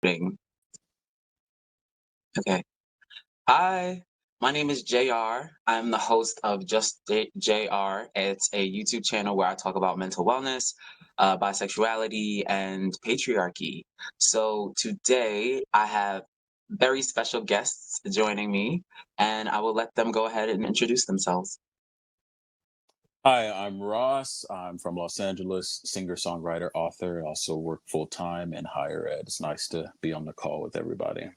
Recording. Okay. Hi, my name is JR. I'm the host of Just JR. It's a YouTube channel where I talk about mental wellness, bisexuality, and patriarchy. So today I have very special guests joining me, and I will let them go ahead and introduce themselves. Hi, I'm Ross. I'm from Los Angeles, singer, songwriter, author. Also work full time in higher ed. It's nice to be on the call with everybody.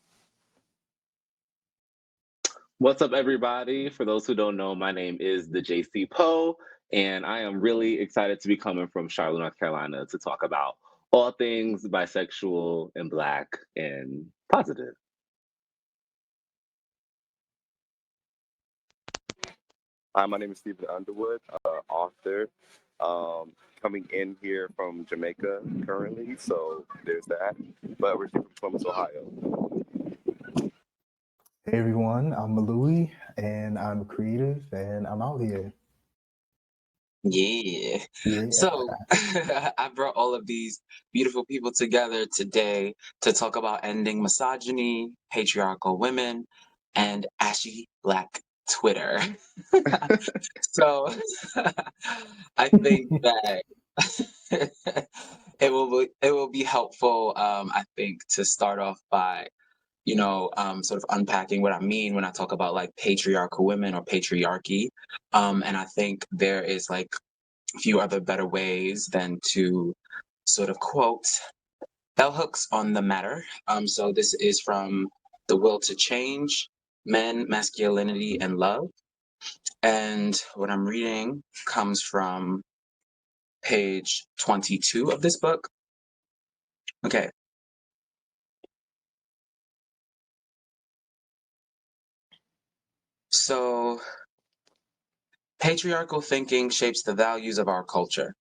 What's up, everybody? For those who don't know, my name is the JC Poe, and I am really excited to be coming from Charlotte, North Carolina to talk about all things bisexual and Black and positive. Hi, my name is Stephen Underwood, author, coming in here from Jamaica currently, so there's that. But we're from Columbus, Ohio. Hey everyone, I'm Louis and I'm creative and I'm out here. Yeah. Yeah. So I brought all of these beautiful people together today to talk about ending misogyny, patriarchal women, and ashy Black Twitter. So I think that it will be helpful, I think, to start off by sort of unpacking what I mean when I talk about like patriarchal women or patriarchy. And I think there is like a few other better ways than to sort of quote bell hooks on the matter. So this is from The Will to Change, Men, Masculinity, and Love. And what I'm reading comes from page 22 of this book. Okay. So patriarchal thinking shapes the values of our culture.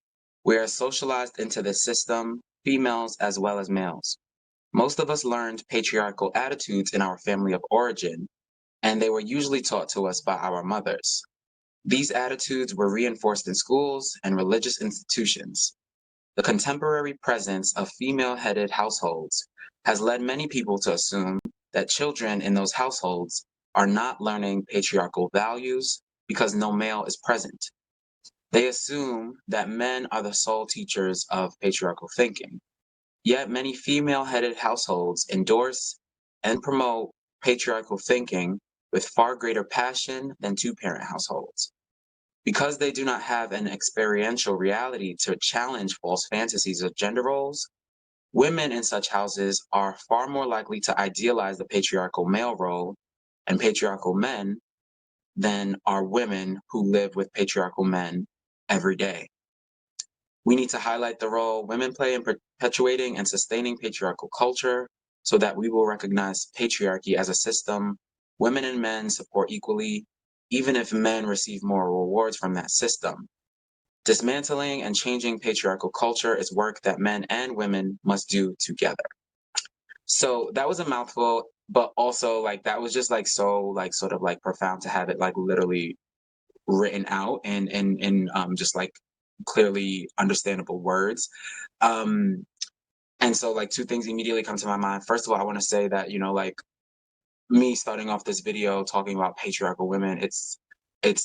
We are socialized into this system, females as well as males. Most of us learned patriarchal attitudes in our family of origin, and they were usually taught to us by our mothers. These attitudes were reinforced in schools and religious institutions. The contemporary presence of female-headed households has led many people to assume that children in those households are not learning patriarchal values because no male is present. They assume that men are the sole teachers of patriarchal thinking. Yet many female-headed households endorse and promote patriarchal thinking with far greater passion than two-parent households. Because they do not have an experiential reality to challenge false fantasies of gender roles, women in such houses are far more likely to idealize the patriarchal male role and patriarchal men than are women who live with patriarchal men every day. We need to highlight the role women play in perpetuating and sustaining patriarchal culture so that we will recognize patriarchy as a system women and men support equally, even if men receive more rewards from that system. Dismantling and changing patriarchal culture is work that men and women must do together. So that was a mouthful, but also like that was just like so like sort of like profound to have it like literally written out in just like clearly understandable words. Um, and so like two things immediately come to my mind. First of all, I want to say that, like me starting off this video talking about patriarchal women, it's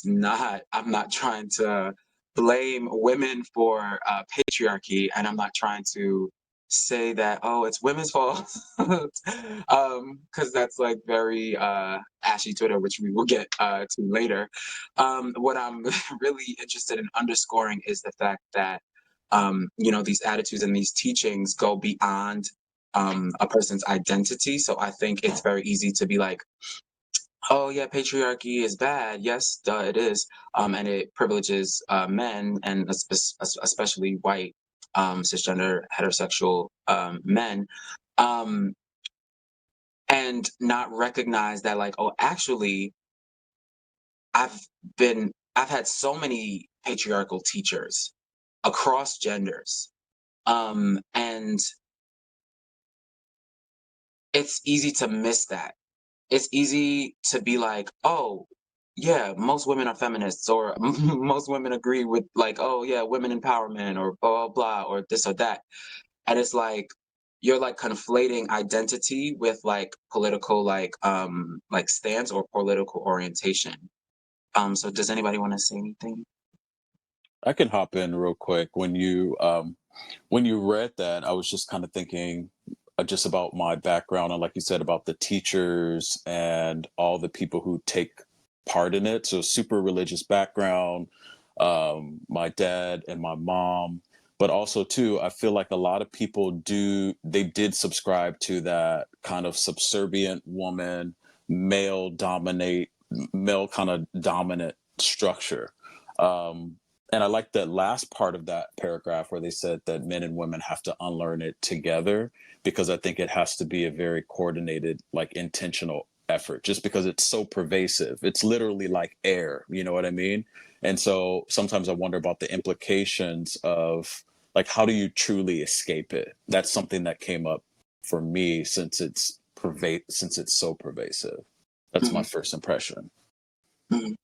not, I'm not trying to blame women for patriarchy, and I'm not trying to say that, oh, it's women's fault, because that's like very ashy Twitter, which we will get to later. What I'm really interested in underscoring is the fact that these attitudes and these teachings go beyond a person's identity. So I think it's very easy to be like, oh yeah, patriarchy is bad. Yes, duh, it is. And it privileges men and especially white cisgender heterosexual men. Um, and not recognize that like, oh, actually, I've I've had so many patriarchal teachers across genders. And it's easy to miss that. It's easy to be like, oh, yeah, most women are feminists, or most women agree with like, oh yeah, women empowerment, or blah blah blah, or this or that. And it's like, you're like conflating identity with like political like stance or political orientation. So does anybody want to say anything? I can hop in real quick. When you read that, I was just kind of thinking just about my background and, like you said, about the teachers and all the people who take part in it. So, super religious background, my dad and my mom, but also too, I feel like a lot of people did subscribe to that kind of subservient woman, male kind of dominant structure. Um, and I like that last part of that paragraph where they said that men and women have to unlearn it together, because I think it has to be a very coordinated, like intentional effort, just because it's so pervasive. It's literally like air, you know what I mean? And so sometimes I wonder about the implications of, like, how do you truly escape it? That's something that came up for me since it's so pervasive. That's my Mhm, first impression. mhm,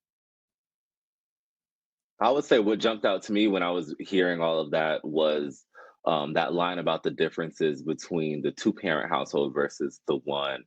I would say what jumped out to me when I was hearing all of that was that line about the differences between the two-parent household versus the one.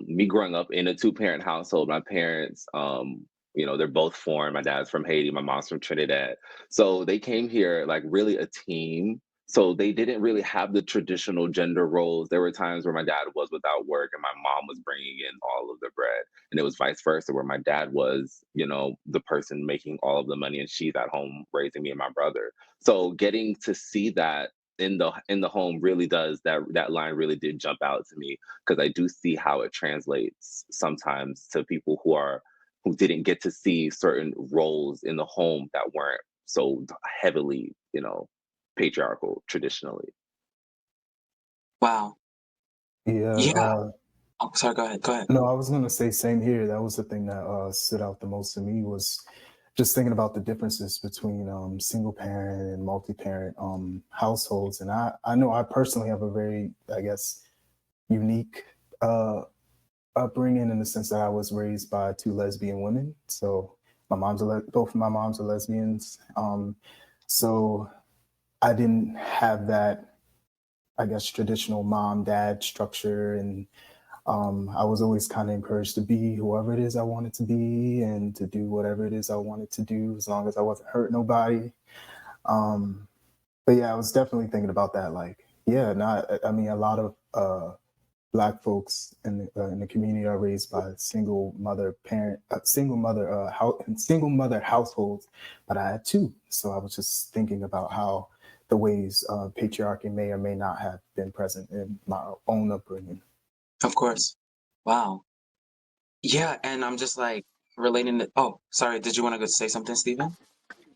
Me growing up in a two-parent household, my parents, they're both foreign. My dad's from Haiti, my mom's from Trinidad. So they came here like really a team. So they didn't really have the traditional gender roles. There were times where my dad was without work and my mom was bringing in all of the bread, and it was vice versa, where my dad was, the person making all of the money and she's at home raising me and my brother. So getting to see that in the home really does, that line really did jump out to me, because I do see how it translates sometimes to people who didn't get to see certain roles in the home that weren't so heavily, patriarchal traditionally. wow. Yeah. Yeah. Oh, sorry, go ahead, go ahead. No, I was gonna say same here. That was the thing that stood out the most to me, was just thinking about the differences between single parent and multi-parent households. And I know I personally have a very, I guess, unique upbringing, in the sense that I was raised by two lesbian women. So both of my moms are lesbians. So I didn't have that, I guess, traditional mom dad structure, and I was always kind of encouraged to be whoever it is I wanted to be and to do whatever it is I wanted to do, as long as I wasn't hurt nobody. Um, but yeah, I was definitely thinking about that. Like, yeah, I mean, a lot of Black folks in the community are raised by single mother households, but I had two. So I was just thinking about how the ways patriarchy may or may not have been present in my own upbringing. Of course. Wow. Yeah, and I'm just like relating it. Oh, sorry, did you want to go say something, Stephen?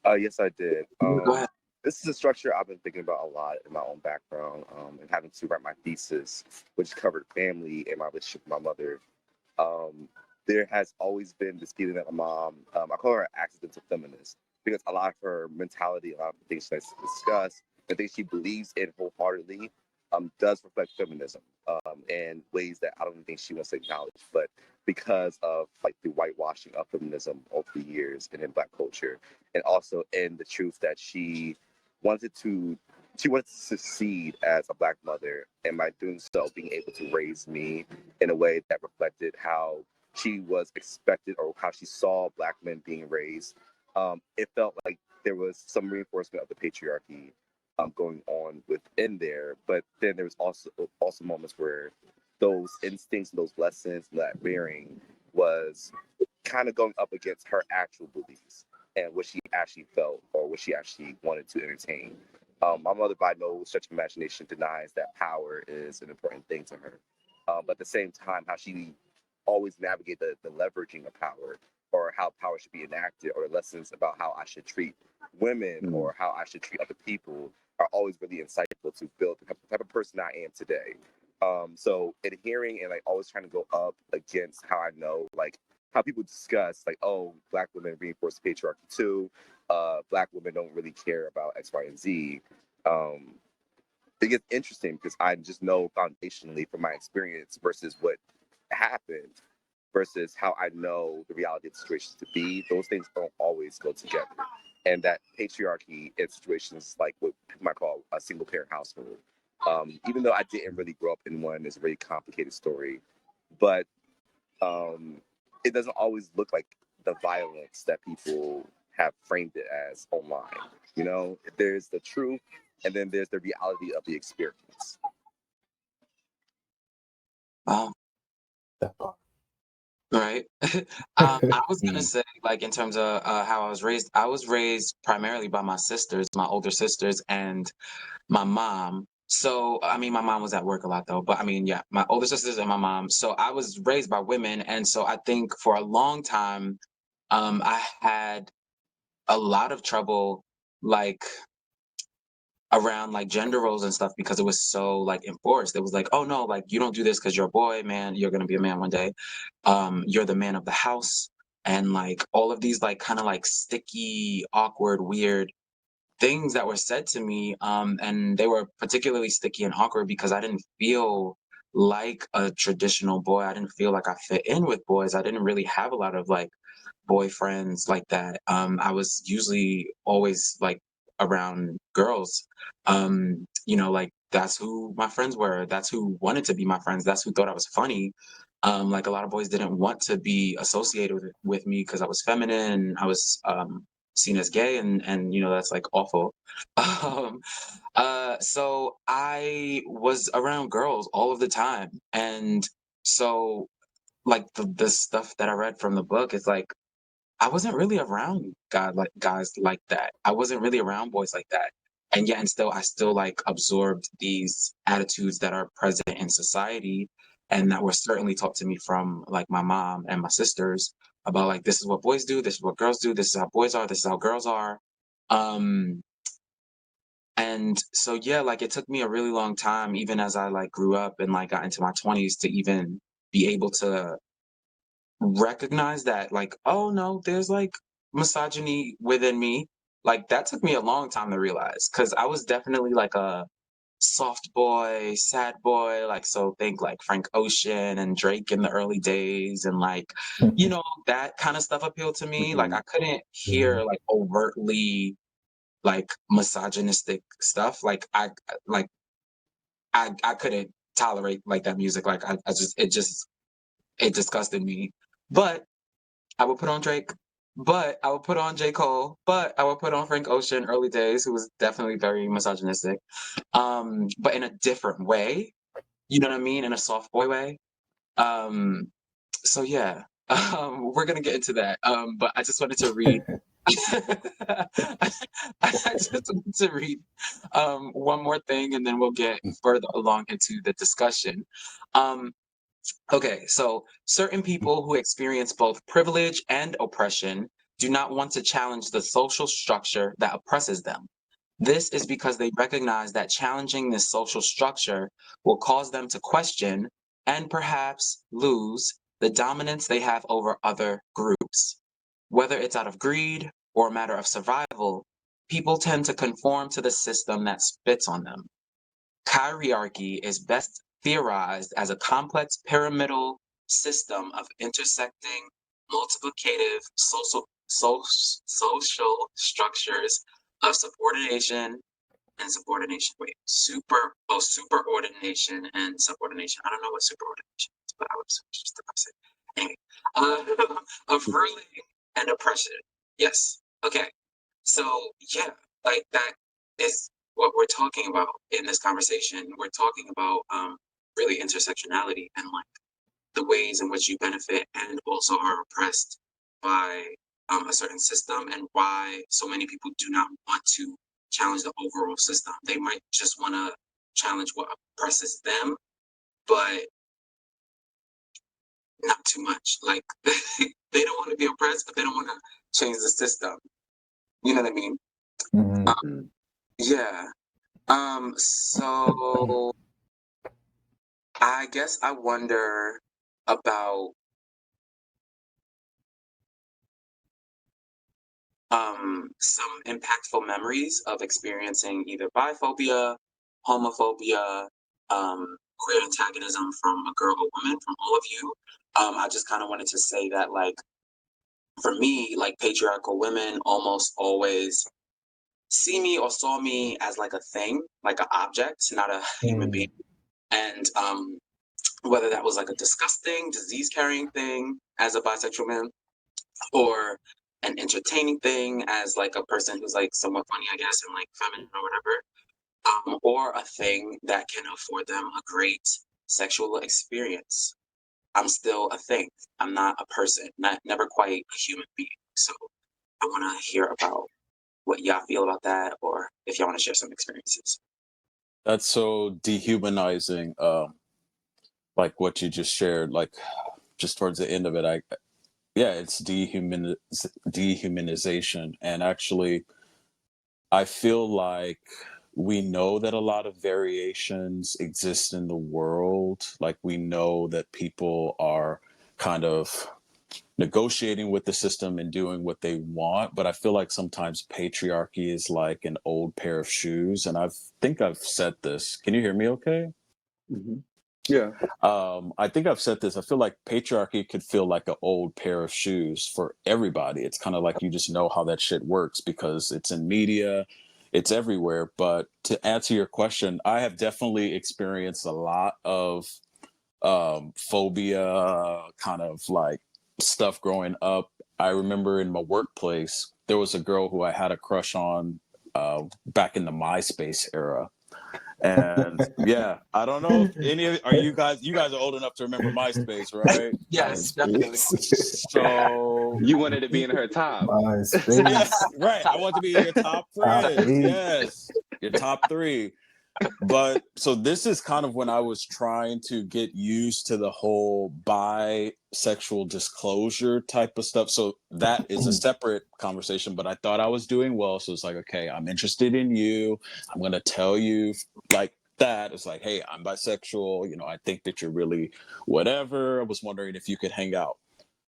Yes, I did. Yeah, go ahead. This is a structure I've been thinking about a lot in my own background, and having to write my thesis, which covered family and my relationship with my mother. Um, there has always been this feeling that my mom, I call her an accidental feminist, because a lot of her mentality, a lot of the things she likes to discuss, the things she believes in wholeheartedly, does reflect feminism, in ways that I don't even think she wants to acknowledge. But because of like the whitewashing of feminism over the years and in Black culture, and also in the truth that wanted to she wanted to succeed as a Black mother, and by doing so, being able to raise me in a way that reflected how she was expected, or how she saw Black men being raised. It felt like there was some reinforcement of the patriarchy going on within there, but then there was also moments where those instincts and those lessons and that bearing was kind of going up against her actual beliefs and what she actually felt or what she actually wanted to entertain. My mother, by no stretch of imagination, denies that power is an important thing to her. But at the same time, how she always navigate the leveraging of power, or how power should be enacted, or lessons about how I should treat women Mm. or how I should treat other people, are always really insightful to build the type of person I am today. So adhering and like always trying to go up against how I know, like how people discuss, like, oh, Black women reinforce patriarchy too. Black women don't really care about X, Y, and Z. Um, it gets interesting because I just know foundationally from my experience versus what happened versus how I know the reality of the situations to be. Those things don't always go together. And that patriarchy in situations like what people might call a single parent household Even though I didn't really grow up in one, it's a very complicated story. But it doesn't always look like the violence that people have framed it as online. You know, there's the truth, and then there's the reality of the experience. Wow. That part. Right. I was gonna say, like, in terms of how I was raised primarily by my sisters, my older sisters, and my mom. So, I mean, my mom was at work a lot though, but I mean, yeah, my older sisters and my mom. So I was raised by women, and so I think for a long time, I had a lot of trouble, like around like gender roles and stuff because it was so like enforced. It was like, oh no, like you don't do this because you're a boy, man. You're gonna be a man one day. You're the man of the house, and like all of these like kind of like sticky, awkward, weird things that were said to me. And they were particularly sticky and awkward because I didn't feel like a traditional boy. I didn't feel like I fit in with boys. I didn't really have a lot of like boyfriends like that. I was usually always like around girls. You know, like that's who my friends were. That's who wanted to be my friends. That's who thought I was funny. Like a lot of boys didn't want to be associated with me because I was feminine. I was seen as gay, and you know that's like awful. Um, so I was around girls all of the time, and so like the stuff that I read from the book is like I wasn't really around guys like that. I wasn't really around boys like that. And yet and still I still like absorbed these attitudes that are present in society and that were certainly taught to me from like my mom and my sisters about like this is what boys do, this is what girls do, this is how boys are, this is how girls are. Um and so yeah, like it took me a really long time even as I like grew up and like got into my 20s to even be able to recognize that like oh no there's like misogyny within me. Like that took me a long time to realize because I was definitely like a soft boy, sad boy, like so think like Frank Ocean and Drake in the early days and like you know that kind of stuff appealed to me. Like I couldn't Yeah. hear like overtly like misogynistic stuff. Like like I couldn't tolerate like that music. Like I just it disgusted me. But I would put on Drake, but I would put on J. Cole, but I would put on Frank Ocean early days, who was definitely very misogynistic, but in a different way. You know what I mean? In a soft boy way. Um, so yeah, we're gonna get into that. But I just wanted to read. I just wanted to read one more thing, and then we'll get further along into the discussion. Um, Okay, so certain people who experience both privilege and oppression do not want to challenge the social structure that oppresses them. This is because they recognize that challenging this social structure will cause them to question and perhaps lose the dominance they have over other groups. Whether it's out of greed or a matter of survival, people tend to conform to the system that spits on them. Chiriarchy is best theorized as a complex pyramidal system of intersecting multiplicative social structures of subordination and subordination. Wait, superordination and subordination. I don't know what superordination is, but I would just say. Anyway, of ruling and oppression. Yes. Okay. So yeah, like that is what we're talking about in this conversation. We're talking about really intersectionality and like the ways in which you benefit and also are oppressed by a certain system and why so many people do not want to challenge the overall system. They might just want to challenge what oppresses them, but not too much. Like they don't want to be oppressed, but they don't want to change the system. You know what I mean? Mhm. Yeah. So I guess I wonder about some impactful memories of experiencing either biphobia, homophobia, queer antagonism from a girl or woman, from all of you. I just kind of wanted to say that, like, for me, like, patriarchal women almost always see me or saw me as like a thing, like an object, not a human being. And whether that was like a disgusting, disease-carrying thing as a bisexual man, or an entertaining thing as like a person who's like somewhat funny, I guess, and like feminine or whatever, or a thing that can afford them a great sexual experience. I'm still a thing. I'm not a person, never quite a human being. So I want to hear about what y'all feel about that, or if y'all want to share some experiences. That's so dehumanizing. Like what you just shared, like just towards the end of it, it's dehumanization. And actually, I feel like we know that a lot of variations exist in the world. Like we know that people are kind of negotiating with the system and doing what they want. But I feel like sometimes patriarchy is like an old pair of shoes. And think I've said this. Can you hear me okay? Mm-hmm. Yeah. I think I've said this. I feel like patriarchy could feel like an old pair of shoes for everybody. It's kind of like you just know how that shit works because it's in media, it's everywhere. But to answer your question, I have definitely experienced a lot of phobia, kind of like stuff growing up. I remember in my workplace, there was a girl who I had a crush on back in the MySpace era. And yeah, I don't know if any of you guys are old enough to remember MySpace, right? Yes, definitely. So You wanted to be in her top. MySpace. yeah, right. I want to be your top friends. Yes, your top three. But so this is kind of when I was trying to get used to the whole bisexual disclosure type of stuff. So that is a separate conversation, but I thought I was doing well. So it's like, okay, I'm interested in you. I'm going to tell you like that. It's like, hey, I'm bisexual. You know, I think that you're really whatever. I was wondering if you could hang out.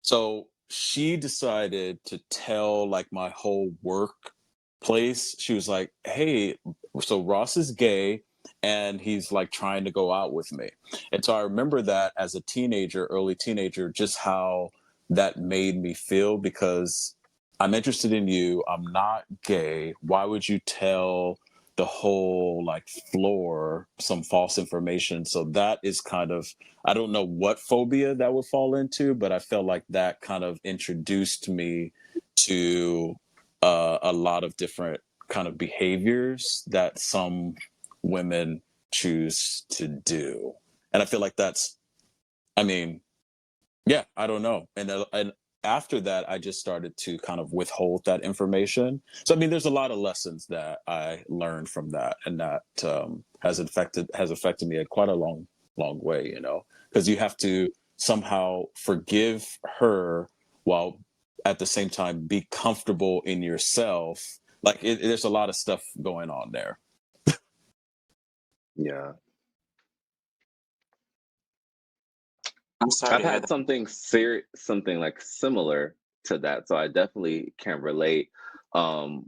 So she decided to tell like my whole workplace. She was like, hey, so Ross is gay and he's like trying to go out with me. And so I remember that as a teenager, early teenager, just how that made me feel because I'm interested in you. I'm not gay. Why would you tell the whole like floor some false information? So that is kind of, I don't know what phobia that would fall into, but I felt like that kind of introduced me to a lot of different kind of behaviors that some women choose to do. And I feel like that's, I mean, yeah, I don't know. And after that, I just started to kind of withhold that information. So I mean, there's a lot of lessons that I learned from that, and that has affected me in quite a long way. You know, because you have to somehow forgive her while at the same time be comfortable in yourself. Like there's a lot of stuff going on there. Yeah. I'm sorry I've to hear had that. something like similar to that, so I definitely can relate to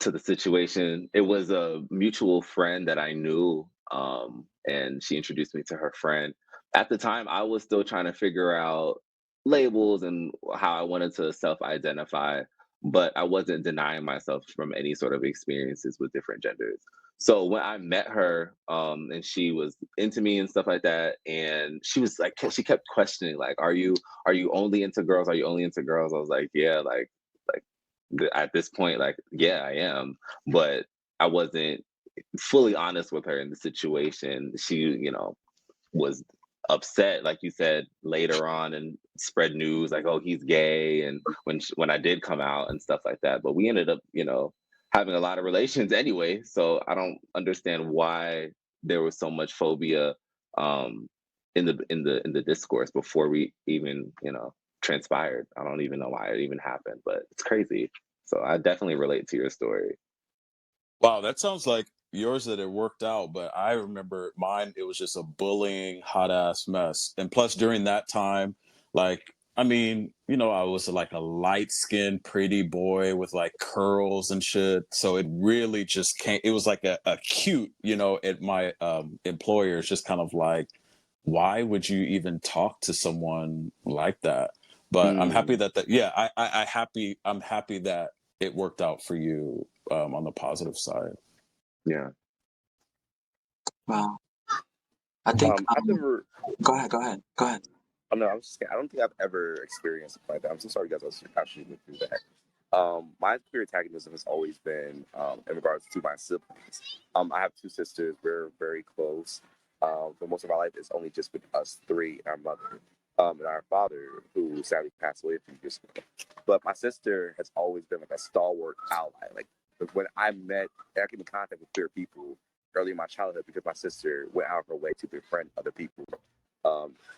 the situation. It was a mutual friend that I knew, and she introduced me to her friend. At the time, I was still trying to figure out labels and how I wanted to self-identify, but I wasn't denying myself from any sort of experiences with different genders. So when I met her, and she was into me and stuff like that, and she was like, she kept questioning, like, are you only into girls? Are you only into girls? I was like, yeah, like at this point, like, yeah, I am, but I wasn't fully honest with her in the situation. She, was upset, like you said, later on, and spread news like, oh, he's gay, and when I did come out and stuff like that. But we ended up, having a lot of relations anyway. So I don't understand why there was so much phobia in the discourse before we even, transpired. I don't even know why it even happened, but it's crazy. So I definitely relate to your story. Wow, that sounds like yours that it worked out, but I remember mine, it was just a bullying hot ass mess. And plus during that time, like, I mean, I was like a light skinned pretty boy with like curls and shit. So it really just came, it was like a cute, at my employer. It's just kind of like, why would you even talk to someone like that? But I'm happy Mm, that yeah, I'm happy that it worked out for you on the positive side. Yeah. Well, I think. I've never. Go ahead. Oh, no, I was just. I don't think I've ever experienced something like that. I'm so sorry, guys. I was actually going through that. My queer antagonism has always been in regards to my siblings. I have two sisters. We're very close. For most of our life, it's only just with us three, our mother, and our father, who sadly passed away a few years ago. But my sister has always been like a stalwart ally. Like when I came in contact with queer people early in my childhood, because my sister went out of her way to befriend other people,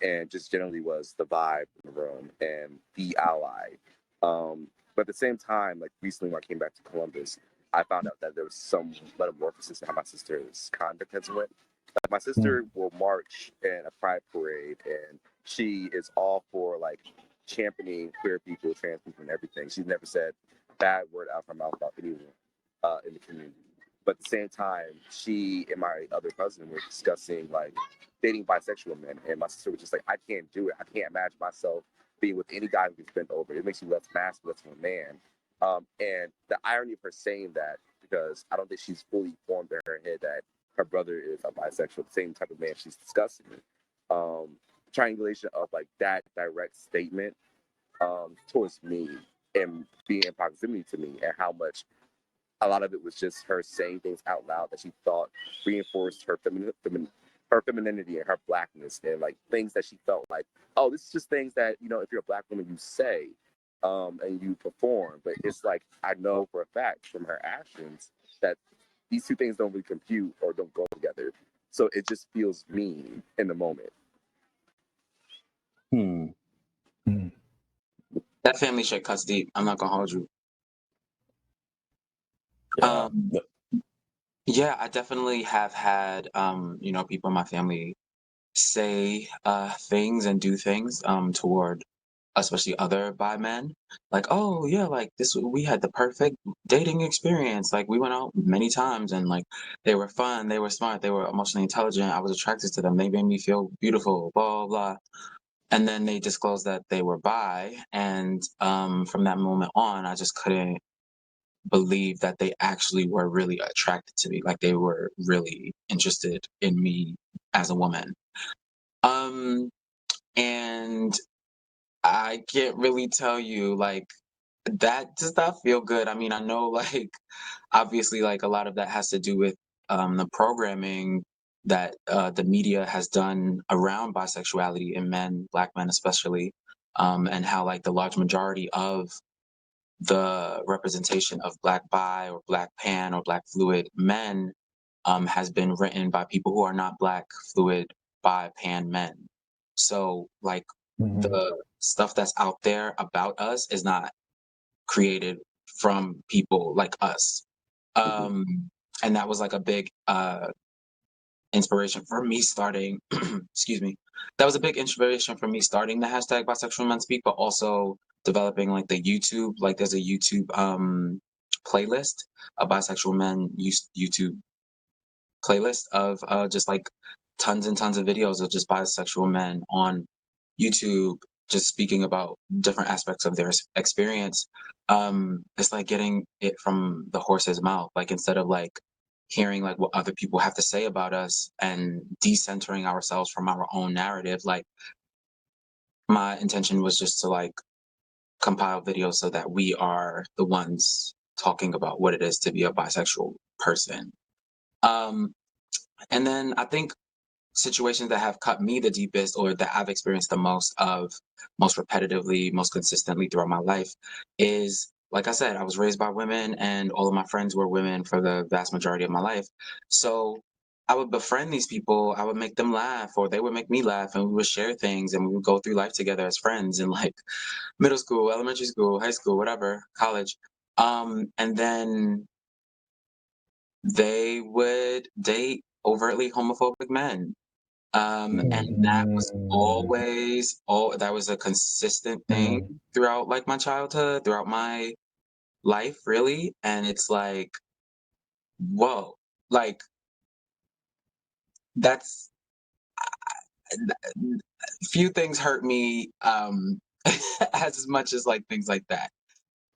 and just generally was the vibe in the room and the ally. But at the same time, like recently when I came back to Columbus, I found out that there was some metamorphosis in how my sister's conduct has went. Like my sister will march in a pride parade, and she is all for like championing queer people, trans people, and everything. She's never said a bad word out of her mouth about anyone in the community. But at the same time, she and my other cousin were discussing like dating bisexual men, and my sister was just like, I can't do it. I can't imagine myself being with any guy who gets bent over. It makes you less masculine, less of a man. And the irony of her saying that, because I don't think she's fully formed in her head that her brother is a bisexual, the same type of man she's discussing. Triangulation of like that direct statement towards me and being in proximity to me, and how much a lot of it was just her saying things out loud that she thought reinforced her femininity and her blackness, and like things that she felt like, oh, this is just things that, you know, if you're a black woman, you say and you perform. But it's like, I know for a fact from her actions that these two things don't really compute or don't go together. So it just feels mean in the moment. That family shit cuts deep. I'm not gonna hold you. Yeah. Yeah, I definitely have had you know, people in my family say things and do things toward especially other bi men. Like, oh yeah, like this we had the perfect dating experience. Like we went out many times and like they were fun, they were smart, they were emotionally intelligent. I was attracted to them. They made me feel beautiful, blah blah blah. And then they disclosed that they were bi, and from that moment on, I just couldn't believe that they actually were really attracted to me, like they were really interested in me as a woman. And I can't really tell you, like, that does not feel good. I mean, I know, like, obviously, like, a lot of that has to do with the programming that the media has done around bisexuality in men, Black men especially, and how, like, the large majority of the representation of Black bi or Black pan or Black fluid men has been written by people who are not Black fluid bi pan men. So, like, the stuff that's out there about us is not created from people like us. And that was like a big inspiration for me starting, excuse me, that was a big inspiration for me starting the hashtag bisexual men speak, but also developing like the YouTube, like there's a YouTube playlist, a bisexual men YouTube playlist of just like tons and tons of videos of just bisexual men on YouTube, just speaking about different aspects of their experience. It's like getting it from the horse's mouth. Like instead of like hearing like what other people have to say about us and decentering ourselves from our own narrative, like my intention was just to like compile videos so that we are the ones talking about what it is to be a bisexual person. And then I think situations that have cut me the deepest or that I've experienced the most of, most repetitively, most consistently throughout my life is, like I said, I was raised by women and all of my friends were women for the vast majority of my life. So I would befriend these people, I would make them laugh or they would make me laugh, and we would share things and we would go through life together as friends in like middle school, elementary school, high school, whatever, college. And then they would date overtly homophobic men. And that was always that was a consistent thing throughout like my childhood, throughout my life, really. And it's like, whoa, like that's few things hurt me as much as like things like that.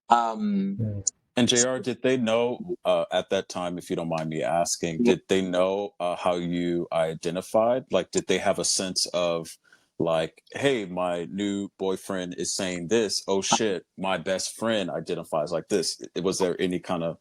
Um And JR, did they know at that time, if you don't mind me asking, did they know how you identified? Like, did they have a sense of like, hey, my new boyfriend is saying this. Oh shit, my best friend identifies like this. Was there any kind of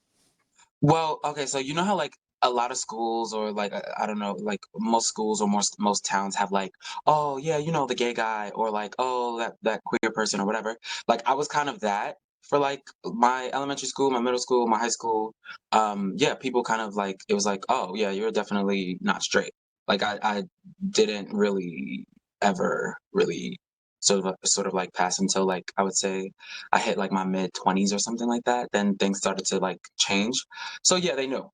Well, okay, so you know how like a lot of schools or like I don't know, like most schools or most towns have like, oh yeah, you know, the gay guy or like, oh that queer person or whatever. Like I was kind of that for like my elementary school, my middle school, my high school. Yeah, people kind of like it was like, oh yeah, you're definitely not straight. Like I didn't really ever really sort of like pass until like I would say I hit like my mid 20s or something like that. Then things started to like change. So yeah, they knew.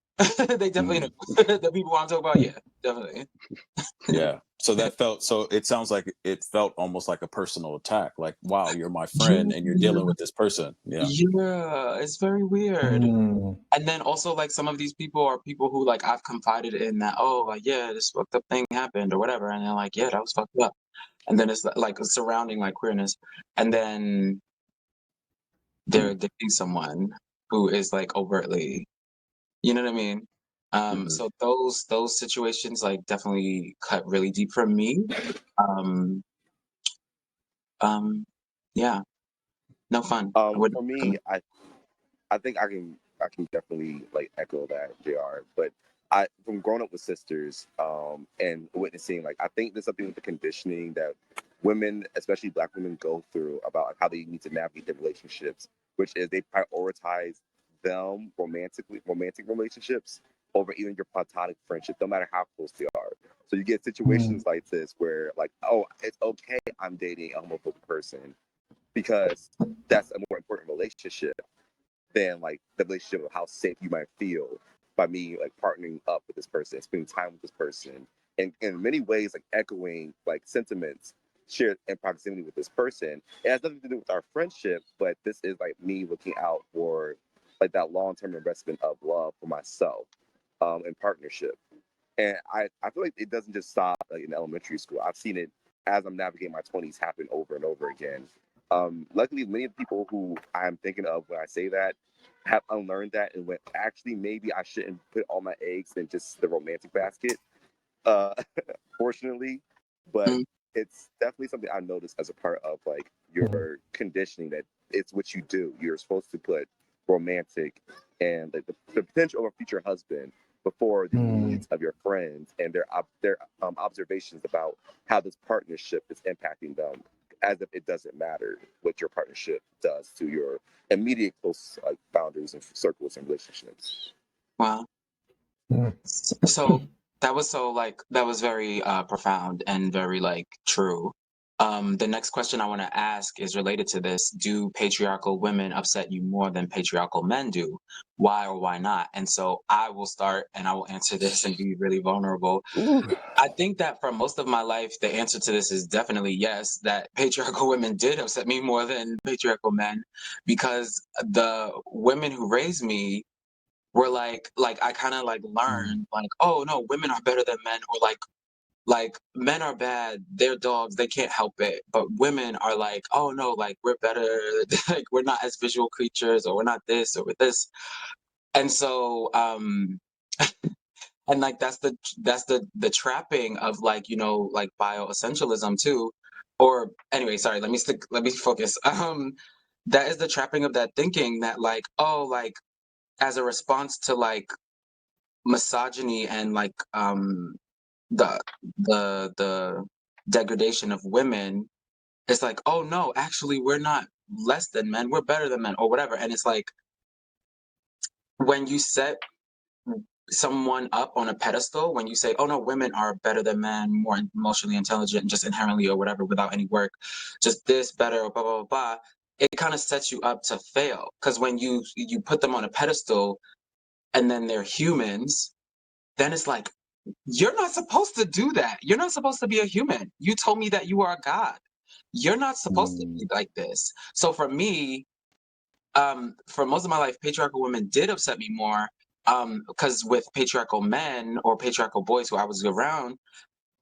They definitely mm, knew. The people I'm talking about, yeah, definitely. yeah. So that felt so it sounds like it felt almost like a personal attack. Like, wow, you're my friend and you're dealing Yeah, with this person. Yeah. yeah, it's very weird. Mm. And then also like some of these people are people who like I've confided in that, oh like yeah, this fucked up thing happened or whatever. And they're like, yeah, that was fucked up. And then it's like surrounding like queerness. And then they're dating someone who is like overtly, you know what I mean? Hmm. So those situations like definitely cut really deep for me. Um, um, yeah, no fun. I wouldn't For me, recommend. I think I can definitely like echo that, JR. But I from growing up with sisters, and witnessing, like, I think there's something with the conditioning that women, especially Black women, go through about like, how they need to navigate their relationships, which is they prioritize them romantic relationships over even your platonic friendship, no matter how close they are. So you get Mm. situations like this where like, oh, it's okay, I'm dating a homophobic person because that's a more important relationship than like the relationship of how safe you might feel by me like partnering up with this person, spending time with this person, and in many ways like echoing like sentiments shared in proximity with this person. It has nothing to do with our friendship, but this is like me looking out for like that long-term investment of love for myself, and partnership. And I feel like it doesn't just stop like in elementary school. I've seen it as I'm navigating my 20s happen over and over again. Luckily, many of the people who I'm thinking of when I say that have unlearned that and went, actually, maybe I shouldn't put all my eggs in just the romantic basket, uh, fortunately. But Mm, it's definitely something I noticed as a part of like Mm. your conditioning that it's what you do. You're supposed to put romantic and like the potential of a future husband before the Mm. needs of your friends and their observations about how this partnership is impacting them, as if it doesn't matter what your partnership does to your immediate close like boundaries and circles and relationships. wow. Mm. So that was so like that was very profound and very like true. The next question I want to ask is related to this. Do patriarchal women upset you more than patriarchal men do? Why or why not? And so I will start and I will answer this and be really vulnerable. Ooh. I think that for most of my life, the answer to this is definitely yes, that patriarchal women did upset me more than patriarchal men because the women who raised me were like I kind of like Mm. learned like, oh no, women are better than men, or like men are bad, they're dogs, they can't help it. But women are like, oh no, like we're better, like we're not as visual creatures, or we're not this or with this. And so and like that's the trapping of like, you know, like bioessentialism too. Or anyway, sorry, let me focus. That is the trapping of that thinking that like, oh, like as a response to like misogyny and like the the degradation of women, it's like, oh no, actually we're not less than men, we're better than men or whatever. And it's like when you set someone up on a pedestal, when you say, oh no, women are better than men, more emotionally intelligent just inherently or whatever without any work, just this better or blah blah blah, blah, it kind of sets you up to fail. Because when you put them on a pedestal and then they're humans, then it's like, you're not supposed to do that. You're not supposed to be a human. You told me that you are a god. You're not supposed to be Mm, like this. So for me, for most of my life, patriarchal women did upset me more. Because with patriarchal men or patriarchal boys who I was around,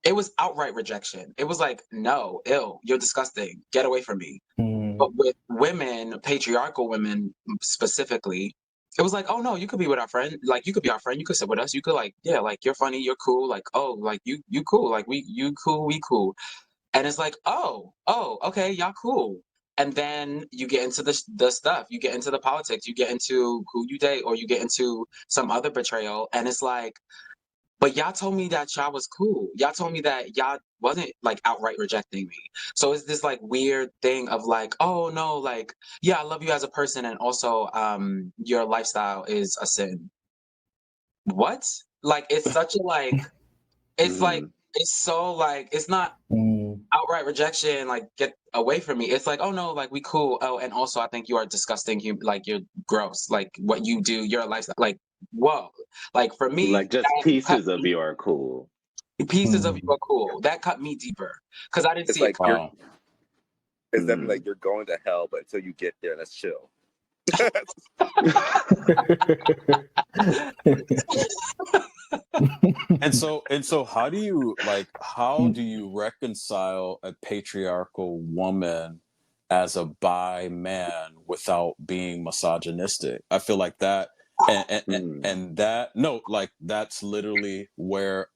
it was outright rejection. It was like, no, ill, you're disgusting, get away from me. Mm. But with women, patriarchal women specifically, it was like, oh no, you could be with our friend, like you could be our friend, you could sit with us, you could like, yeah, like you're funny, you're cool, like, oh, like you cool, like you cool, we cool. And it's like, oh, okay, y'all cool. And then you get into the stuff, you get into the politics, you get into who you date, or you get into some other betrayal, and it's like, but y'all told me that y'all was cool. Y'all told me that y'all wasn't like outright rejecting me. So it's this like weird thing of like, oh no, like, yeah, I love you as a person, and also your lifestyle is a sin. What? Like it's such a like Mm. it's so like it's not Mm. outright rejection, like get away from me. It's like, oh no, like we cool. Oh, and also I think you are disgusting. You like you're gross. Like what you do, your lifestyle. Like whoa. Like for me, Like just that cut pieces of me, you are cool. pieces of you Mm. are cool. That cut me deeper because I didn't It's see it like coming. Wow. it's definitely Mm. like you're going to hell, but until you get there, let's chill. And so how do you reconcile a patriarchal woman as a bi man without being misogynistic? I feel like that Mm. and that no, like that's literally where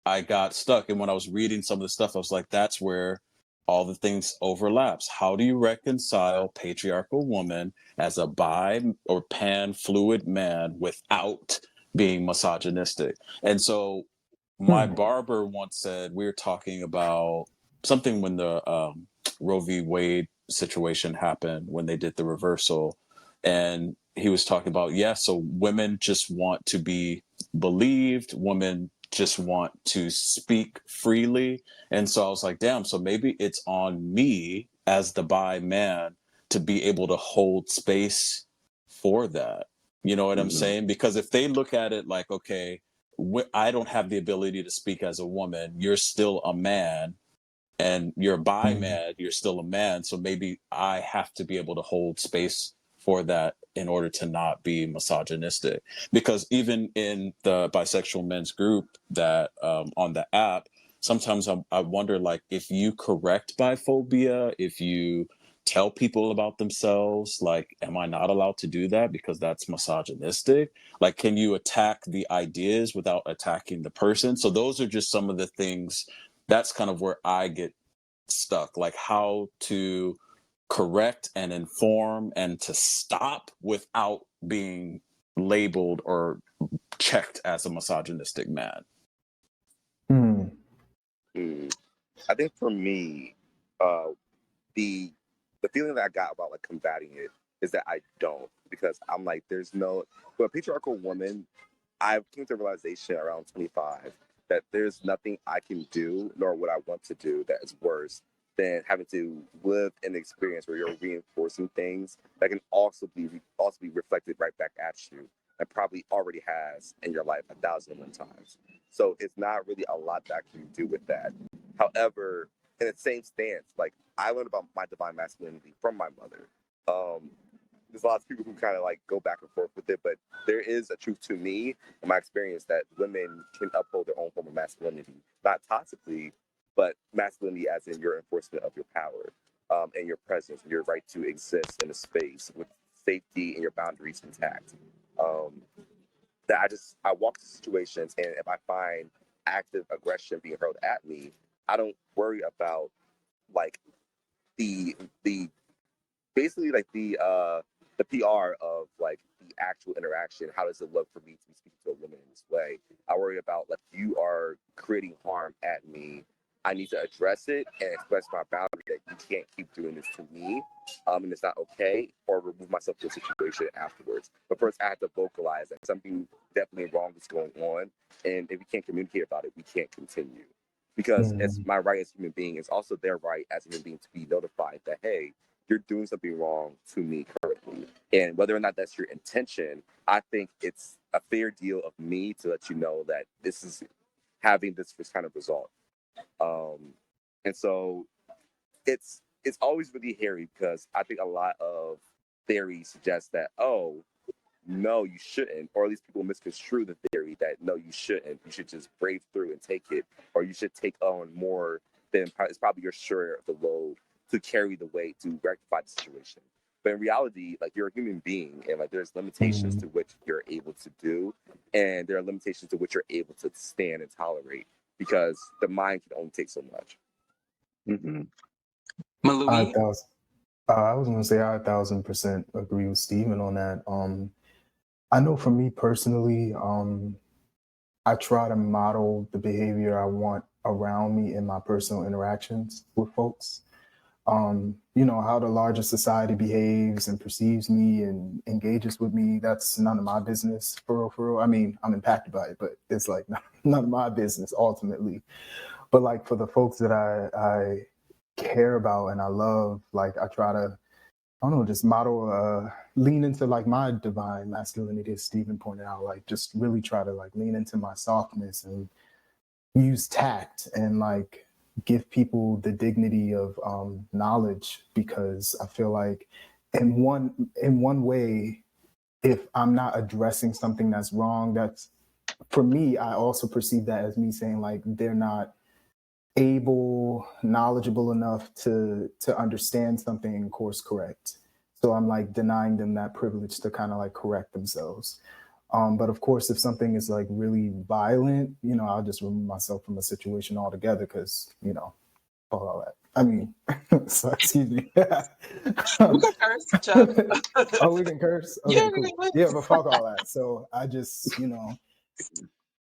I got stuck. And when I was reading some of the stuff, I was like, that's where all the things overlaps. How do you reconcile patriarchal woman as a bi or pan fluid man without being misogynistic? And so my Hmm. barber once said, we were talking about something when the Roe v. Wade situation happened, when they did the reversal. And he was talking about, yeah, so women just want to be believed, women just want to speak freely. And so I was like, damn, so maybe it's on me as the bi man to be able to hold space for that. You know what I'm Mm. saying? Because if they look at it like, okay, I don't have the ability to speak as a woman. You're still a man, and you're bi Mm. man. You're still a man. So maybe I have to be able to hold space for that in order to not be misogynistic. Because even in the bisexual men's group that on the app, sometimes I wonder, like, if you correct biphobia, if you tell people about themselves, like, am I not allowed to do that because that's misogynistic? Like, can you attack the ideas without attacking the person? So those are just some of the things. That's kind of where I get stuck, like how to correct and inform and to stop without being labeled or checked as a misogynistic man. Mm. Mm. I think for me, uh, the the feeling that I got about like combating it is that I don't, because I'm like, there's no, for a patriarchal woman, I've came to the realization around 25 that there's nothing I can do nor what I want to do that is worse than having to live an experience where you're reinforcing things that can also be reflected right back at you, and probably already has in your life 1,001 times. So it's not really a lot that I can do with that. However, in the same stance, like I learned about my divine masculinity from my mother. Um, there's lots of people who kind of like go back and forth with it, but there is a truth to me and my experience that women can uphold their own form of masculinity, not toxically, but masculinity as in your enforcement of your power, and your presence, and your right to exist in a space with safety and your boundaries intact. Um, that I walk to situations, and if I find active aggression being hurled at me, I don't worry about like the basically like the PR of like the actual interaction. How does it look for me to be speaking to a woman in this way? I worry about like you are creating harm at me. I need to address it and express my boundary that you can't keep doing this to me, and it's not okay, or remove myself from the situation afterwards. But first, I have to vocalize that something definitely wrong is going on, and if we can't communicate about it, we can't continue. Because it's Mm. my right as a human being, it's also their right as a human being to be notified that, hey, you're doing something wrong to me currently. And whether or not that's your intention, I think it's a fair deal of me to let you know that this is having this kind of result. Um, and so it's always really hairy, because I think a lot of theories suggest that, oh, no, you shouldn't, or at least people misconstrue the theory that no, you shouldn't. You should just brave through and take it, or you should take on more than it's probably your share of the load to carry the weight to rectify the situation. But in reality, like, you're a human being, and like there's limitations to which you're able to do, and there are limitations to which you're able to stand and tolerate, because the mind can only take so much. Malui? I was going to say I 1,000% agree with Stephen on that. I know for me personally, I try to model the behavior I want around me in my personal interactions with folks. You know, how the larger society behaves and perceives me and engages with me, that's none of my business, for real, for real. I mean, I'm impacted by it, but it's like none of my business ultimately. But like for the folks that I care about and I love, like I try to, I don't know, just model, lean into like my divine masculinity, as Stephen pointed out, like just really try to like lean into my softness and use tact and like give people the dignity of knowledge, because I feel like in one way, if I'm not addressing something that's wrong, that's, for me, I also perceive that as me saying like they're not able, knowledgeable enough to understand something and course correct. So I'm like denying them that privilege to kind of like correct themselves. But of course, if something is like really violent, you know, I'll just remove myself from a situation altogether, because, you know, fuck all that. I mean, so, excuse me. We can curse, Chuck. Oh, we can curse? Okay, cool. Yeah, but fuck all that. So I just, you know,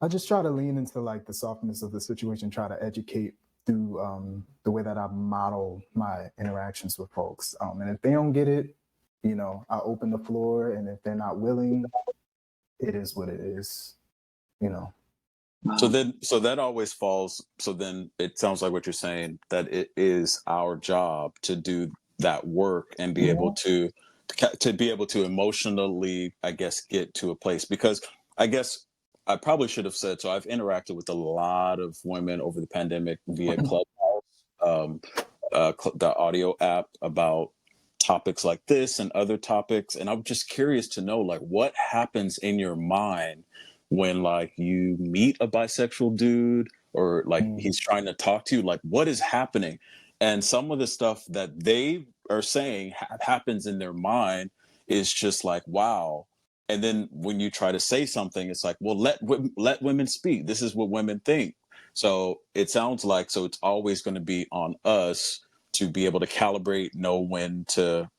I just try to lean into like the softness of the situation, try to educate through the way that I model my interactions with folks. And if they don't get it, you know, I open the floor, and if they're not willing, it is what it is, you know. So that always falls. So then it sounds like what you're saying, that it is our job to do that work and be able to be able to emotionally, I guess, get to a place. Because I guess I probably should have said, so I've interacted with a lot of women over the pandemic via Clubhouse, the audio app, about topics like this and other topics. And I'm just curious to know, like, what happens in your mind when like you meet a bisexual dude, or like he's trying to talk to you, like what is happening? And some of the stuff that they are saying happens in their mind is just like, wow. And then when you try to say something, it's like, well, let women speak. This is what women think. So it sounds like, so it's always going to be on us to be able to calibrate, know when to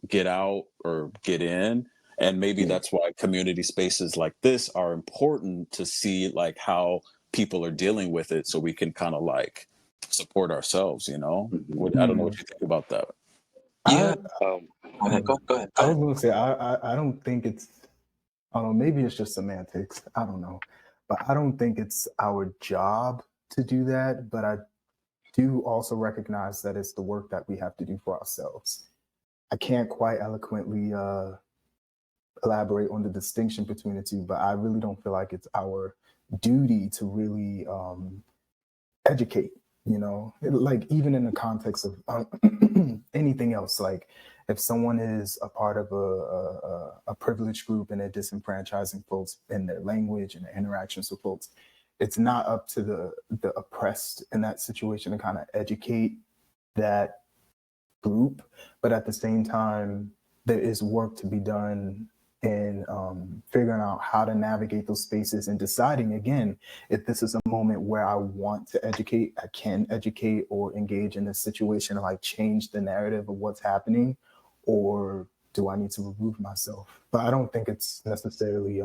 get out or get in. And maybe that's why community spaces like this are important, to see like how people are dealing with it, so we can kind of like support ourselves, you know. I don't know what you think about that. Yeah. I, Go ahead. I was going to say, I don't think it's, I don't know, maybe it's just semantics. I don't know. But I don't think it's our job to do that. But I do also recognize that it's the work that we have to do for ourselves. I can't quite eloquently elaborate on the distinction between the two, but I really don't feel like it's our duty to really educate, you know, like even in the context of anything else. Like if someone is a part of a privileged group and they're disenfranchising folks in their language and their interactions with folks, it's not up to the oppressed in that situation to kind of educate that group. But at the same time, there is work to be done in figuring out how to navigate those spaces and deciding, again, if this is a moment where I want to educate, I can educate or engage in a situation and like change the narrative of what's happening, or do I need to remove myself? But I don't think it's necessarily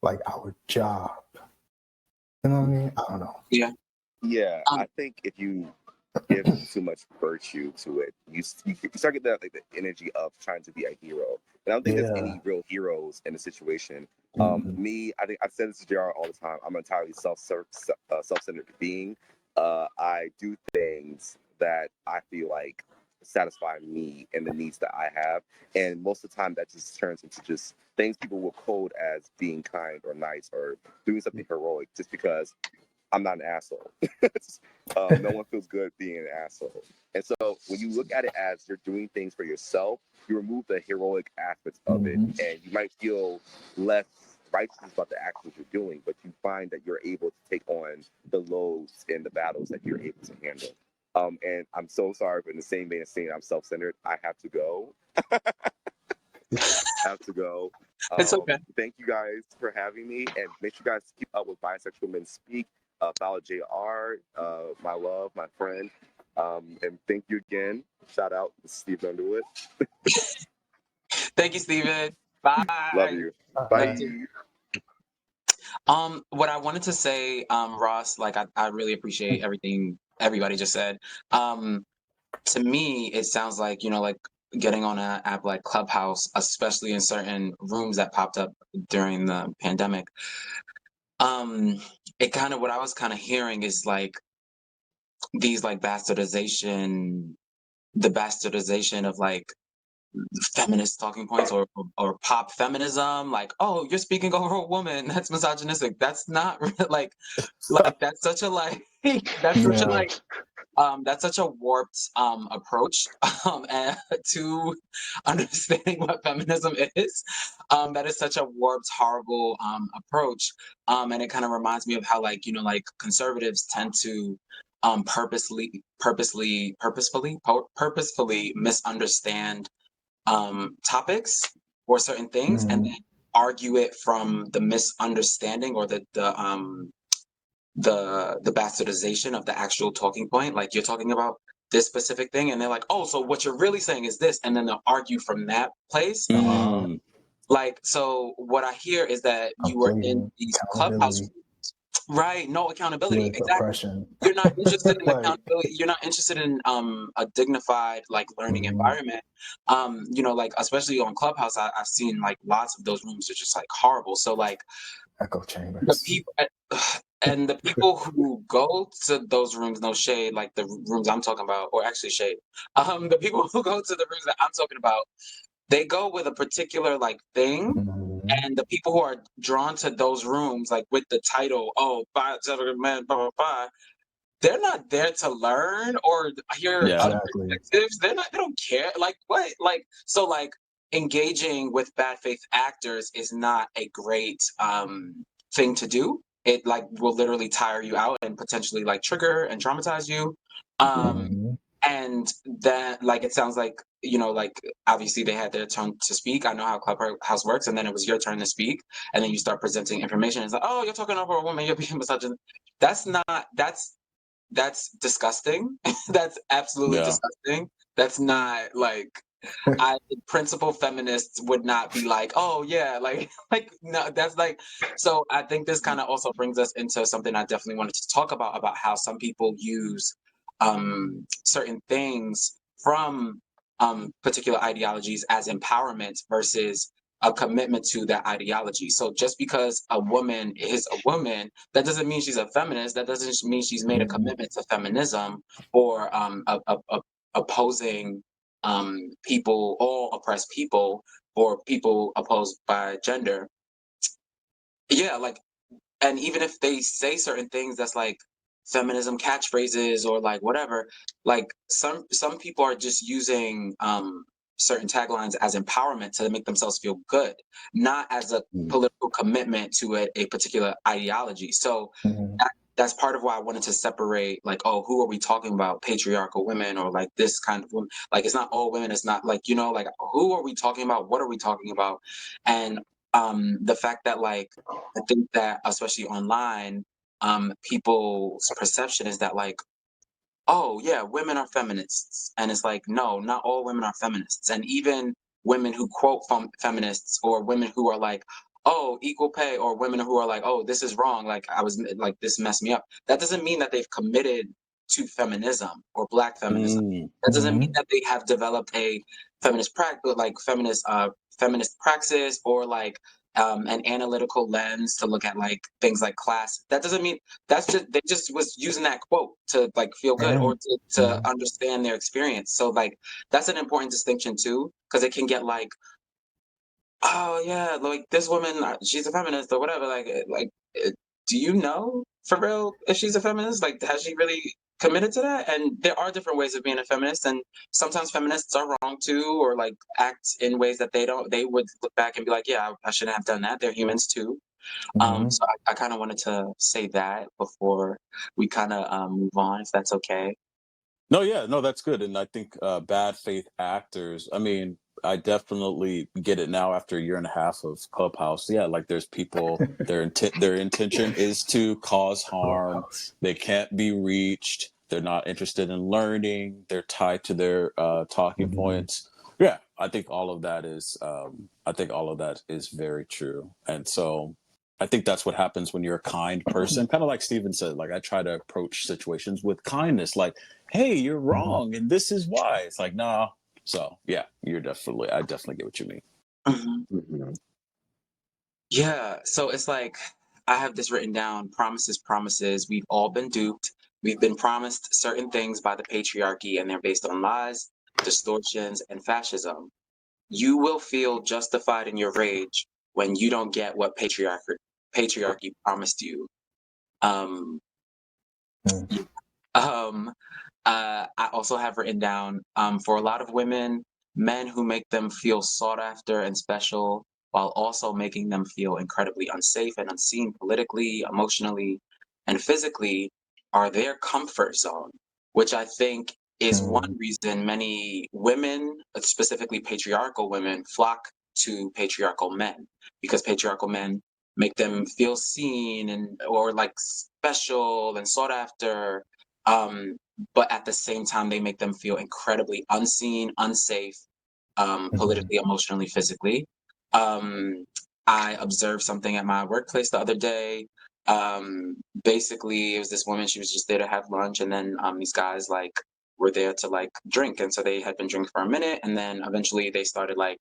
like our job. You know what I mean? I don't know. Yeah, I think if you give too much virtue to it, you start getting that, like, the energy of trying to be a hero. And I don't think there's any real heroes in the situation. Me, I think I've said this to JR all the time. I'm an entirely self-centered being. I do things that I feel like satisfy me and the needs that I have, and most of the time that just turns into just things people will code as being kind or nice or doing something heroic, just because I'm not an asshole. No one feels good being an asshole. And so when you look at it as you're doing things for yourself, you remove the heroic aspects of it, and you might feel less righteous about the actions you're doing, but you find that you're able to take on the loads and the battles that you're able to handle. And I'm so sorry, but in the same vein as saying I'm self-centered, I have to go. Have to go. It's okay. Thank you guys for having me, and make sure you guys keep up with Bisexual Men Speak. Follow JR, my love, my friend, and thank you again. Shout out to Steve Underwood. Thank you, Steven. Love Bye. you. Love Bye. you too. What I wanted to say, Ross, like I really appreciate everything everybody just said. To me, it sounds like, like getting on an app like Clubhouse, especially in certain rooms that popped up during the pandemic. It kind of, what I was kind of hearing is like these like the bastardization of like feminist talking points or pop feminism, like, oh, you're speaking over a woman, that's misogynistic. That's not like that's such a like that's such a Yeah. like that's such a warped approach and to understanding what feminism is. That is such a warped, horrible approach. And it kind of reminds me of how, like, like conservatives tend to purposefully misunderstand topics or certain things, and then argue it from the misunderstanding or the bastardization of the actual talking point. Like, you're talking about this specific thing, and they're like, oh, so what you're really saying is this, and then they'll argue from that place. Mm. Like, so what I hear is that you were in Conflating these clubhouse accountability rooms, right? No accountability. with Exactly. oppression. You're not interested in Like, accountability. You're not interested in a dignified, like, learning environment. Like, especially on Clubhouse, I've seen like lots of those rooms are just like horrible. So like echo the chambers. people and the people who go to those rooms, no shade, like the rooms I'm talking about, or actually shade. The people who go to the rooms that I'm talking about, they go with a particular like thing, and the people who are drawn to those rooms, like with the title, oh, bisexual men, blah blah blah, they're not there to learn or hear Yeah. other Exactly. perspectives. They don't care. Like, what? Like, so like engaging with bad faith actors is not a great thing to do. It like will literally tire you out and potentially like trigger and traumatize you. And that, like, it sounds like, like, obviously they had their turn to speak. I know how Clubhouse works, and then it was your turn to speak, and then you start presenting information. It's like, oh, you're talking over a woman, you're being misogynist. That's not, that's disgusting. That's absolutely Yeah. disgusting. That's not like, principal feminists would not be like, oh yeah, like like no, that's like. So I think this kind of also brings us into something I definitely wanted to talk about how some people use certain things from particular ideologies as empowerment versus a commitment to that ideology. So just because a woman is a woman, that doesn't mean she's a feminist. That doesn't mean she's made a commitment to feminism or opposing people, all oppressed people, or people opposed by gender. Yeah, like, and even if they say certain things that's like feminism catchphrases or like whatever, like some people are just using certain taglines as empowerment to make themselves feel good, not as a Mm. political commitment to a particular ideology. So that's part of why I wanted to separate, like, oh, who are we talking about? Patriarchal women, or like this kind of woman? Like, it's not all women. It's not like, like, who are we talking about? What are we talking about? And the fact that, like, I think that especially online, people's perception is that, like, oh yeah, women are feminists, and it's like, no, not all women are feminists. And even women who quote feminists, or women who are like, oh, equal pay, or women who are like, oh, this is wrong, like, I was like, this messed me up, that doesn't mean that they've committed to feminism or black feminism. That doesn't mean that they have developed a feminist practice, like feminist praxis, or like an analytical lens to look at like things like class. That doesn't mean, that's just, they just was using that quote to like feel good, or And to understand their experience. So like that's an important distinction too, because it can get like, oh yeah, like this woman, she's a feminist or whatever. Do you know for real if she's a feminist? Like, has she really committed to that? And there are different ways of being a feminist, and sometimes feminists are wrong too, or like act in ways that they would look back and be like, yeah, I shouldn't have done that. They're humans too. So I kind of wanted to say that before we kind of move on, if that's okay. No, yeah, no, that's good. And I think bad faith actors, I mean, I definitely get it now after a year and a half of Clubhouse. Yeah, like there's people, their intention is to cause harm. Clubhouse. They can't be reached. They're not interested in learning. They're tied to their talking Mhm. points. Yeah, I think all of that is very true. And so I think that's what happens when you're a kind person. Kind of like Steven said, like I try to approach situations with kindness, like, hey, you're Mhm. wrong, and this is why. It's like, nah. So yeah, I definitely get what you mean. Mhm. Mhm. Yeah, so it's like I have this written down, promises, promises. We've all been duped. We've been promised certain things by the patriarchy, and they're based on lies, distortions, and fascism. You will feel justified in your rage when you don't get what patriarchy promised you. Um, Mm. yeah. Um, I also have written down for a lot of women, men who make them feel sought after and special, while also making them feel incredibly unsafe and unseen politically, emotionally, and physically, are their comfort zone, which I think is one Mm. reason many women, specifically patriarchal women, flock to patriarchal men, because patriarchal men make them feel seen and or like special and sought after. Um, but at the same time, they make them feel incredibly unseen, unsafe, Mhm. politically, emotionally, physically. Um, I observed something at my workplace the other day. Basically, it was this woman. She was just there to have lunch, and then these guys like were there to like drink, and so they had been drinking for a minute, and then eventually they started like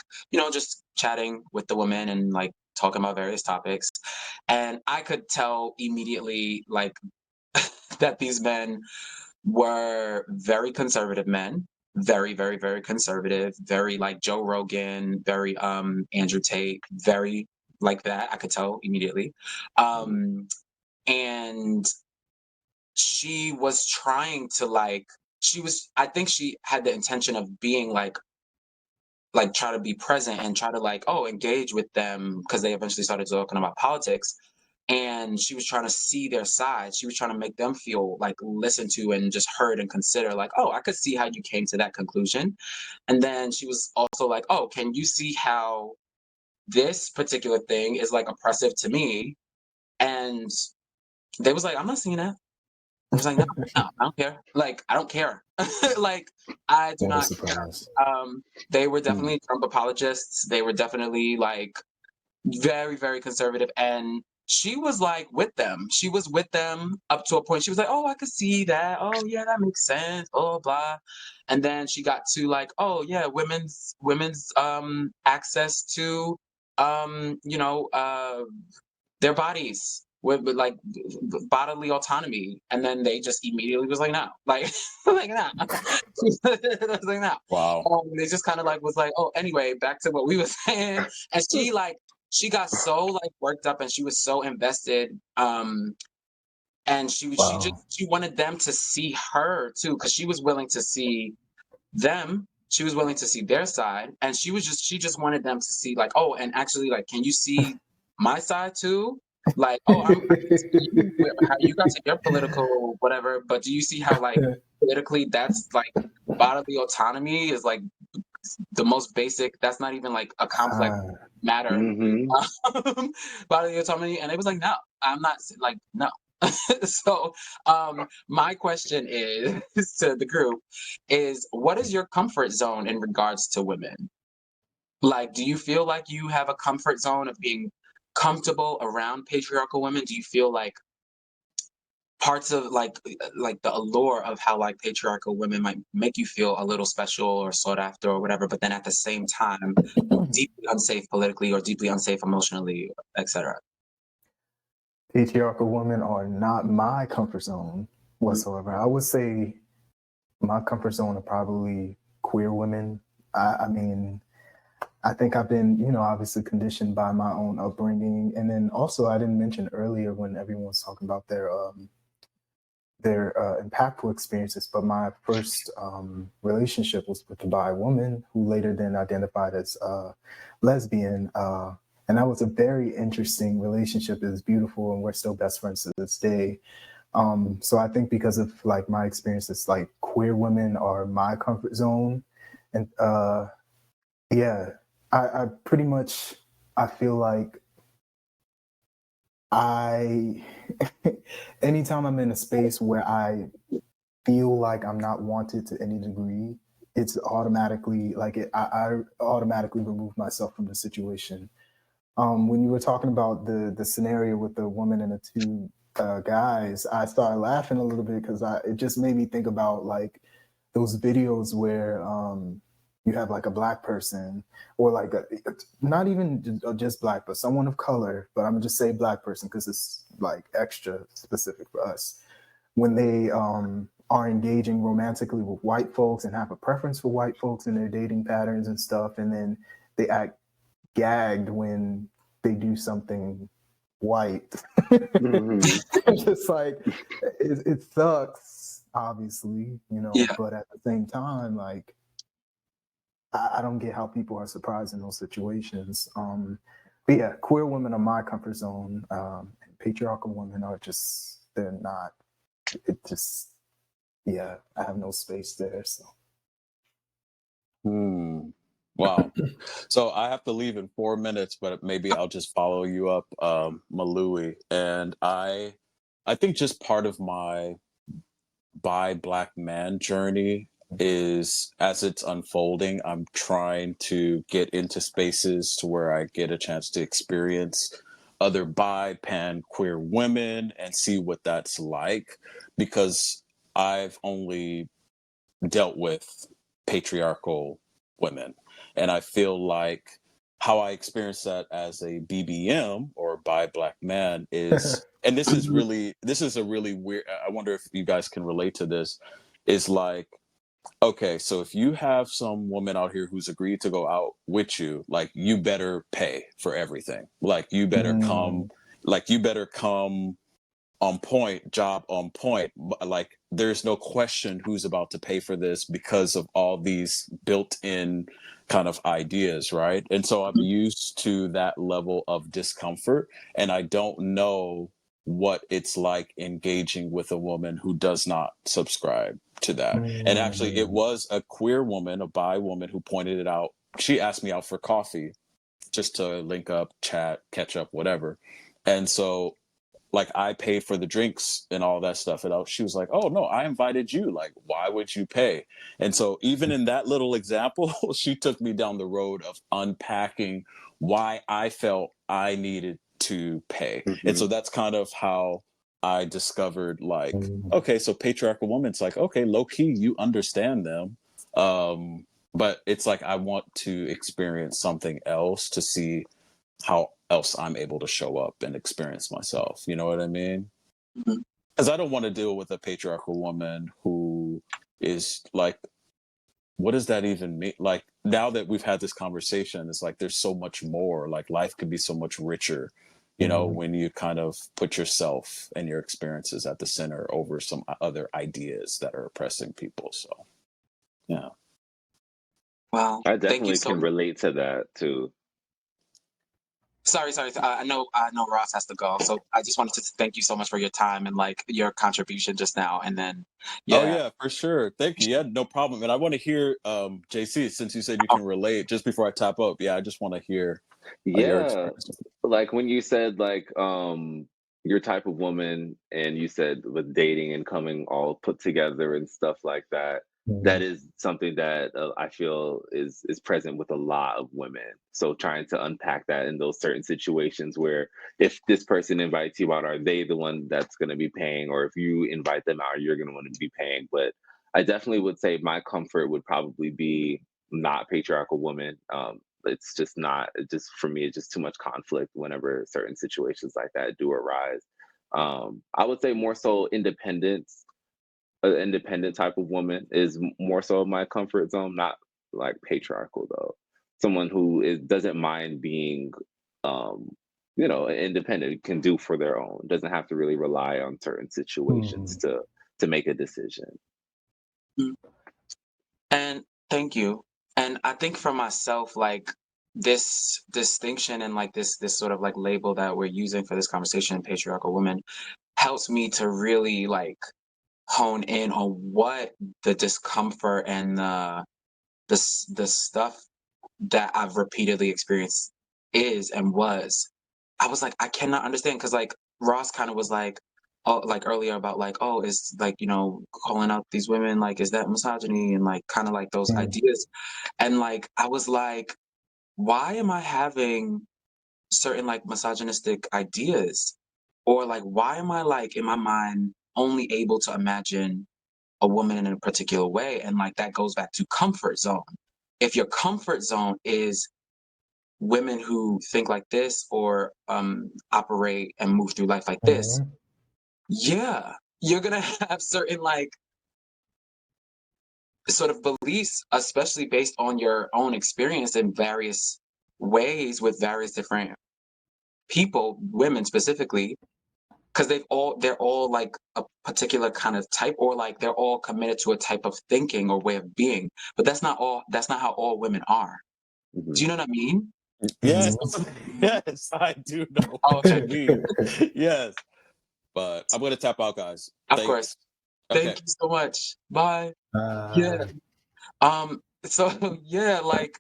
just chatting with the woman and like talking about various topics, and I could tell immediately like that these men were very conservative men, very, very, very conservative, very like Joe Rogan, very Andrew Tate, very like that. I could tell immediately. Um, and she was trying to like I think she had the intention of being like try to be present and try to like engage with them because they eventually started talking about politics, and she was trying to see their side. She was trying to make them feel like listened to and just heard and consider like, oh, I could see how you came to that conclusion. And then she was also like, oh, can you see how this particular thing is like oppressive to me? And they was like, I'm not seeing that. I was like, no, no, I don't care. Like, I don't care. Like, I do What a not care. surprise. They were Mhm. definitely Trump apologists. They were definitely like very, very conservative. And she was like with them. She was with them up to a point. She was like, oh, I could see that. Oh, yeah, that makes sense. Oh, blah. And then she got to like, oh, yeah, women's access to their bodies with like bodily autonomy, and then they just immediately was like no, like like no. It was like no. Wow. They just kind of like was like, oh, anyway, back to what we were saying. And she got so like worked up and she was so invested, and Wow. she wanted them to see her too, because she was willing to see them. She was willing to see their side, and she just wanted them to see like, oh, and actually, like, can you see my side too? Like, oh, I can see you how you got to your political whatever, but do you see how like politically that's like bodily autonomy is like the most basic? That's not even like a complex Ah, matter. Mhm. Bodily autonomy, and it was like, no, I'm not like no. So my question is to the group is, what is your comfort zone in regards to women? Like, do you feel like you have a comfort zone of being comfortable around patriarchal women? Do you feel like parts of like the allure of how like patriarchal women might make you feel a little special or sought after or whatever, but then at the same time deeply unsafe politically or deeply unsafe emotionally, etc.? patriarchal women are not my comfort zone whatsoever. I would say my comfort zone are probably queer women. I mean, I think I've been, obviously conditioned by my own upbringing. And then also, I didn't mention earlier when everyone was talking about their impactful experiences, but my first relationship was with a bi woman who later then identified as lesbian. And that was a very interesting relationship. It was beautiful, and we're still best friends to this day. So I think because of like my experiences, like queer women are my comfort zone. And yeah, I pretty much, I feel like anytime I'm in a space where I feel like I'm not wanted to any degree, it's automatically like I automatically remove myself from the situation. When you were talking about the scenario with the woman and the two guys, I started laughing a little bit because it just made me think about like those videos where you have like a black person or like not even just black, but someone of color. But I'm gonna just say black person because it's like extra specific for us. When they are engaging romantically with white folks and have a preference for white folks in their dating patterns and stuff, and then they act gagged when they do something white. Just like it sucks, obviously, you know, Yeah. but at the same time, like I don't get how people are surprised in those situations. But yeah, queer women are my comfort zone. And patriarchal women are just, they're not. It just, yeah, I have no space there. So. Wow. So I have to leave in 4 minutes, but maybe I'll just follow you up, Malui. And I think just part of my bi black man journey is as it's unfolding, I'm trying to get into spaces to where I get a chance to experience other bi pan queer women and see what that's like, because I've only dealt with patriarchal women. And I feel like how I experience that as a BBM or bi black man is, and this is a really weird, I wonder if you guys can relate to this, is like, okay, so if you have some woman out here who's agreed to go out with you, like you better pay for everything. Like you better come on point, job on point. Like there's no question who's about to pay for this because of all these built-in kind of ideas, right? And so I'm used to that level of discomfort, and I don't know what it's like engaging with a woman who does not subscribe to that. And actually, it was a queer woman, a bi woman, who pointed it out. She asked me out for coffee just to link up, chat, catch up, whatever. And so like I pay for the drinks and all that stuff. And she was like, "Oh no, I invited you. Like, why would you pay?" And so even in that little example, she took me down the road of unpacking why I felt I needed to pay. And so that's kind of how I discovered like, okay, so patriarchal woman's like, okay, low key, you understand them. But it's like I want to experience something else to see how else I'm able to show up and experience myself. You know what I mean? Mhm. Because I don't want to deal with a patriarchal woman who is like, what does that even mean? Like now that we've had this conversation, it's like there's so much more. Like life could be so much richer, you know, when you kind of put yourself and your experiences at the center over some other ideas that are oppressing people. So, yeah. Well, I thank you definitely so can much. relate to that too. Sorry. I know Ross has to go, so I just wanted to thank you so much for your time and like your contribution just now. And then, Oh yeah, yeah, for sure. Thank you. Yeah, no problem. And I want to hear JC, since you said you oh, can relate, just before I tap up. Yeah, I just want to hear your Yeah, experience. like when you said like your type of woman, and you said with dating and coming all put together and stuff like that, that is something that I feel is present with a lot of women. So trying to unpack that in those certain situations where if this person invites you out, are they the one that's going to be paying, or if you invite them out, you're going to want to be paying. But I definitely would say my comfort would probably be not patriarchal women. It's just not, it just for me, it's just too much conflict whenever certain situations like that do arise. I would say more so independence, an independent type of woman is more so my comfort zone, not like patriarchal though. Someone who doesn't mind being um independent, can do for their own, doesn't have to really rely on certain situations to make a decision. mm, and thank you. And I think for myself, like this distinction and like this sort of like label that we're using for this conversation, patriarchal woman, helps me to really like hone in on what the discomfort and the stuff that I've repeatedly experienced is and was. I was like, I cannot understand because like Ross kind of was like, oh, like earlier about like, oh, is like, you know, calling out these women, like, is that misogyny and like kind of like those Mm. ideas. And like, I was like, why am I having certain like misogynistic ideas? Or like, why am I like in my mind only able to imagine a woman in a particular way? And like, that goes back to comfort zone. If your comfort zone is women who think like this or operate and move through life like this, Mhm. yeah, you're gonna have certain like sort of beliefs, especially based on your own experience in various ways with various different people, women specifically, because they're all like a particular kind of type, or like they're all committed to a type of thinking or way of being. But that's not how all women are. Do Mhm. you know what I mean? Yes, Mhm. yes, I do know Oh, what okay. you mean. Yes, but I'm gonna tap out, guys. Of course. Thanks. Okay. Thank you so much. Bye. Yeah. Uh, So yeah, like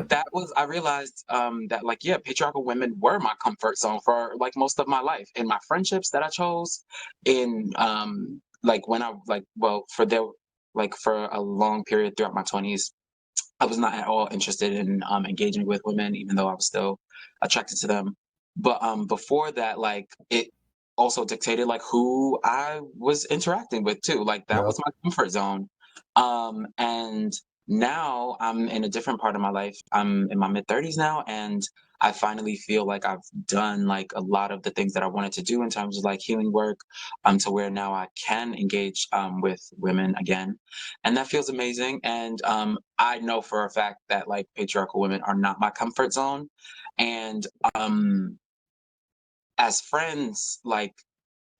that was I realized that like yeah, patriarchal women were my comfort zone for like most of my life. In my friendships that I chose, in like when I like well for their like for a long period throughout my 20s, I was not at all interested in engaging with women, even though I was still attracted to them. But before that, like it also dictated like who I was interacting with too. Like that yep. was my comfort zone. And now I'm in a different part of my life. I'm in my mid 30s now, and I finally feel like I've done like a lot of the things that I wanted to do in terms of like healing work, to where now I can engage with women again, and that feels amazing. And I know for a fact that like patriarchal women are not my comfort zone, and um, as friends, like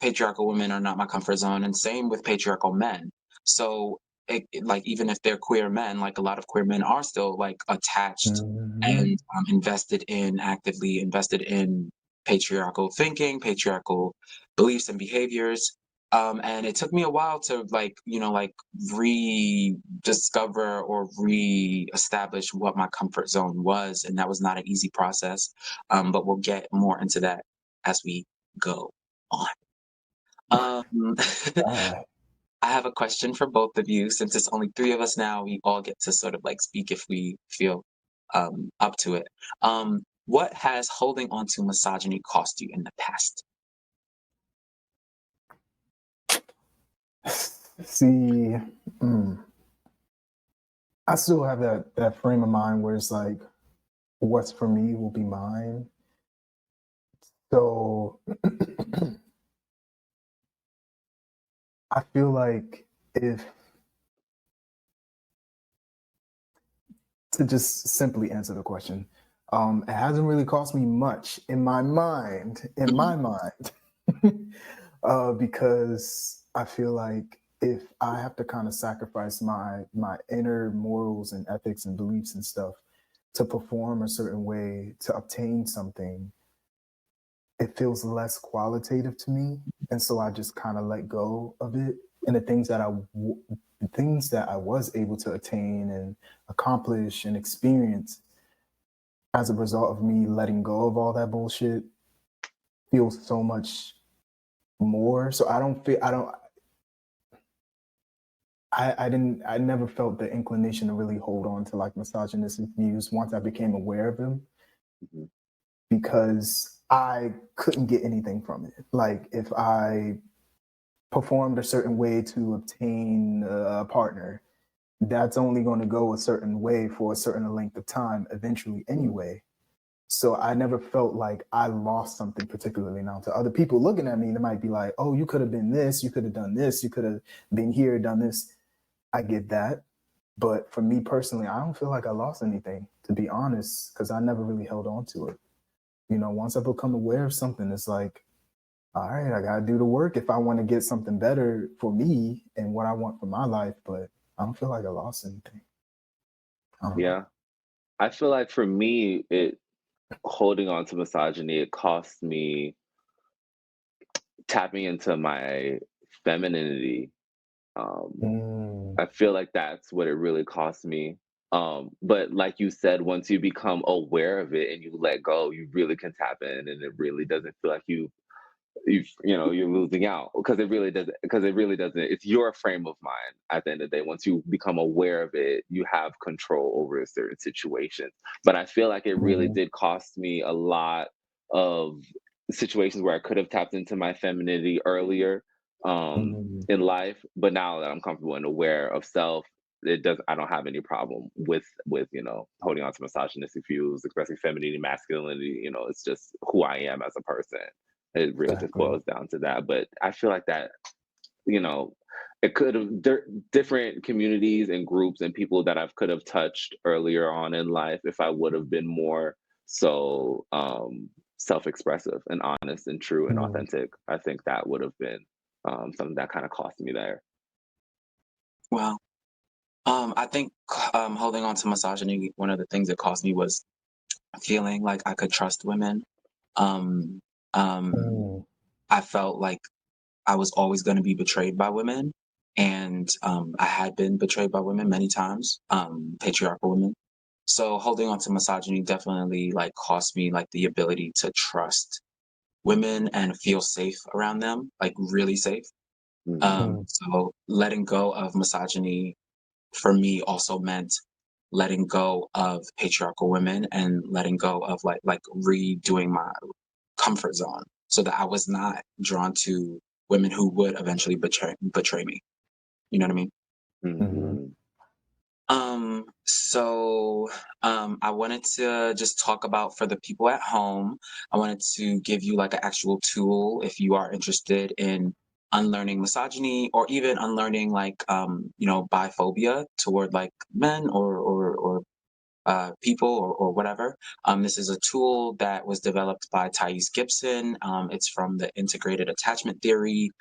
patriarchal women are not my comfort zone, and same with patriarchal men. So, like, even if they're queer men, like a lot of queer men are still like attached Mhm. and actively invested in patriarchal thinking, patriarchal beliefs and behaviors. And it took me a while to like, you know, like rediscover or re-establish what my comfort zone was, and that was not an easy process. But we'll get more into that as we go on. Um, Uh, I have a question for both of you. Since it's only three of us now, we all get to sort of like speak if we feel up to it. What has holding on to misogyny cost you in the past? see, mm, I still have that frame of mind where it's like, what's for me will be mine. So I feel like if to just simply answer the question, it hasn't really cost me much in my mind, because I feel like if I have to kind of sacrifice my inner morals and ethics and beliefs and stuff to perform a certain way to obtain something, it feels less qualitative to me, and so I just kind of let go of it. And the things that I was able to attain and accomplish and experience as a result of me letting go of all that bullshit feels so much more. So I never felt the inclination to really hold on to like misogynistic views once I became aware of them, Mhm. because I couldn't get anything from it. Like if I performed a certain way to obtain a partner, that's only going to go a certain way for a certain length of time eventually anyway. So I never felt like I lost something particularly. Now, to other people looking at me, they might be like, oh, you could have been this, you could have done this, you could have been here, done this. I get that. But for me personally, I don't feel like I lost anything, to be honest, because I never really held on to it. You know, once I become aware of something, it's like, all right, I got to do the work if I want to get something better for me and what I want for my life. But I don't feel like I lost anything. I don't know. Yeah. I feel like for me, it holding on to misogyny, it cost me tapping into my femininity. I feel like that's what it really cost me. But like you said, once you become aware of it and you let go, you really can tap in, and it really doesn't feel like you're losing out, because it really doesn't. It's your frame of mind at the end of the day. Once you become aware of it, you have control over a certain situation. But I feel like it really did cost me a lot of situations where I could have tapped into my femininity earlier in life. But now that I'm comfortable and aware of self, I don't have any problem with holding on to misogynistic views, expressing femininity, masculinity. It's just who I am as a person. It really just Exactly. boils down to that. But I feel like that, it could have different communities and groups and people that I could have touched earlier on in life if I would have been more so self-expressive and honest and true and authentic. I think that would have been something that kind of cost me there. Well, I think holding on to misogyny, one of the things that cost me was feeling like I could trust women. Um, I felt like I was always going to be betrayed by women, and I had been betrayed by women many times, patriarchal women. So holding on to misogyny definitely like cost me like the ability to trust women and feel safe around them, like really safe. So letting go of misogyny for me also meant letting go of patriarchal women and letting go of like redoing my comfort zone so that I was not drawn to women who would eventually betray me. You know what I mean? Mhm. I wanted to just talk about, for the people at home, I wanted to give you like an actual tool if you are interested in unlearning misogyny or even unlearning like biphobia toward like men or people or whatever. This is a tool that was developed by Thais Gibson. It's from the integrated attachment theory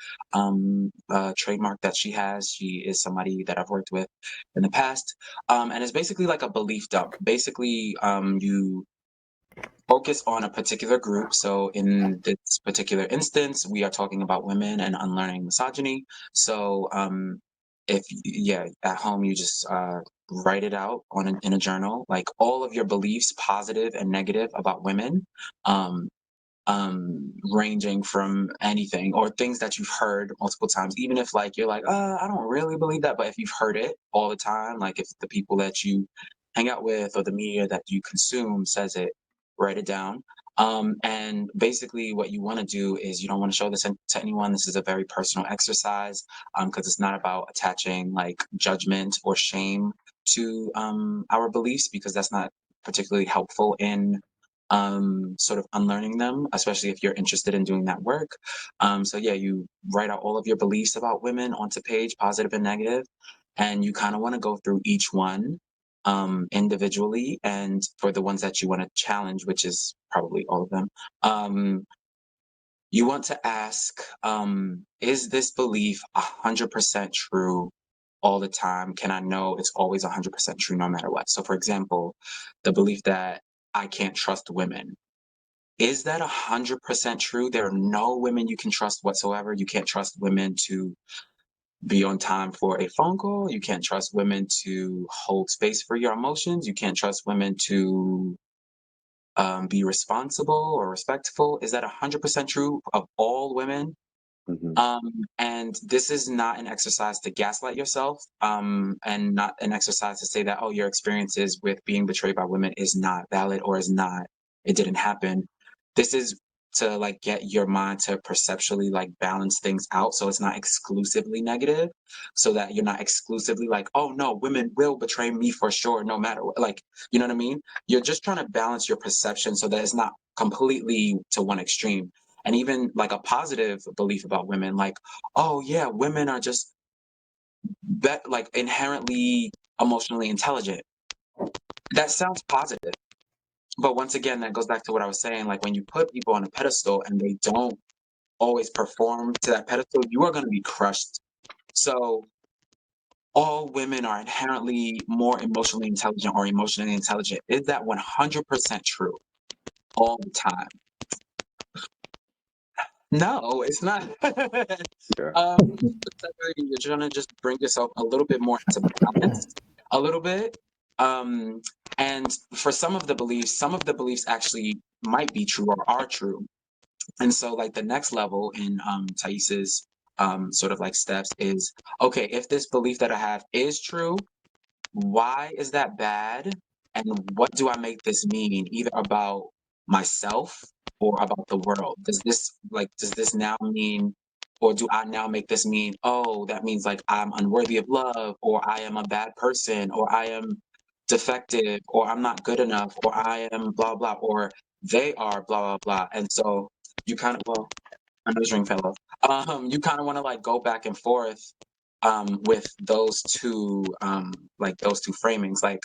trademark that she has. She is somebody that I've worked with in the past. And it's basically like a belief dump. Basically, you focus on a particular group. So in this particular instance, we are talking about women and unlearning misogyny. So at home, you just write it out in a journal, like all of your beliefs, positive and negative, about women. Um, Ranging from anything or things that you've heard multiple times, even if like you're like, I don't really believe that, but if you've heard it all the time, like if the people that you hang out with or the media that you consume says it, write it down. And basically, what you want to do is you don't want to show this to anyone. This is a very personal exercise because it's not about attaching like judgment or shame to our beliefs, because that's not particularly helpful in sort of unlearning them, especially if you're interested in doing that work. You write out all of your beliefs about women onto page, positive and negative, and you kind of want to go through each one individually. And for the ones that you want to challenge, which is probably all of them, you want to ask, is this belief 100% true all the time? Can I know it's always 100% true no matter what? So, for example, the belief that I can't trust women. Is that 100% true? There are no women you can trust whatsoever. You can't trust women to be on time for a phone call. You can't trust women to hold space for your emotions. You can't trust women to be responsible or respectful. Is that 100% true of all women? Mhm. And this is not an exercise to gaslight yourself, and not an exercise to say that, oh, your experiences with being betrayed by women is not valid or it didn't happen. This is to like get your mind to perceptually like balance things out so it's not exclusively negative, so that you're not exclusively like, oh no, women will betray me for sure no matter what. Like, you know what I mean? You're just trying to balance your perception so that it's not completely to one extreme. And even like a positive belief about women, like, oh yeah, women are just like inherently emotionally intelligent. That sounds positive. But once again, that goes back to what I was saying. Like when you put people on a pedestal and they don't always perform to that pedestal, you are going to be crushed. So all women are inherently more emotionally intelligent or emotionally intelligent. Is that 100% true all the time? No, it's not. Yeah. You're trying to just bring yourself a little bit more into balance, a little bit. And for some of the beliefs actually might be true or are true. And so, like, the next level in Thais's sort of like steps is, okay, if this belief that I have is true, why is that bad? And what do I make this mean, either about myself or about the world? Does this now mean, or do I now make this mean, oh, that means like I'm unworthy of love, or I am a bad person, or I am defective, or I'm not good enough, or I am blah blah, or they are blah blah blah. And so you kind of, well, my nose ring fell off. You kind of want to like go back and forth with those two framings. Like,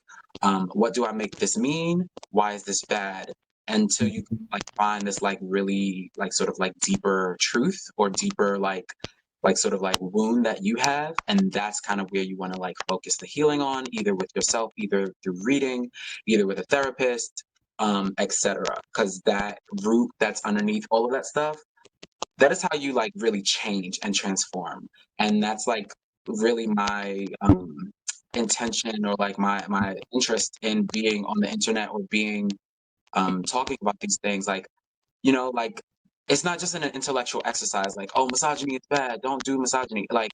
what do I make this mean? Why is this bad? Until you like find this like really like sort of like deeper truth or deeper like sort of like wound that you have, and that's kind of where you want to like focus the healing on, either with yourself, either through reading, either with a therapist, etc. Because that root that's underneath all of that stuff, that is how you like really change and transform. And that's like really my intention, or like my interest in being on the internet, or being talking about these things. Like, like, it's not just an intellectual exercise, like, oh, misogyny is bad, don't do misogyny. Like,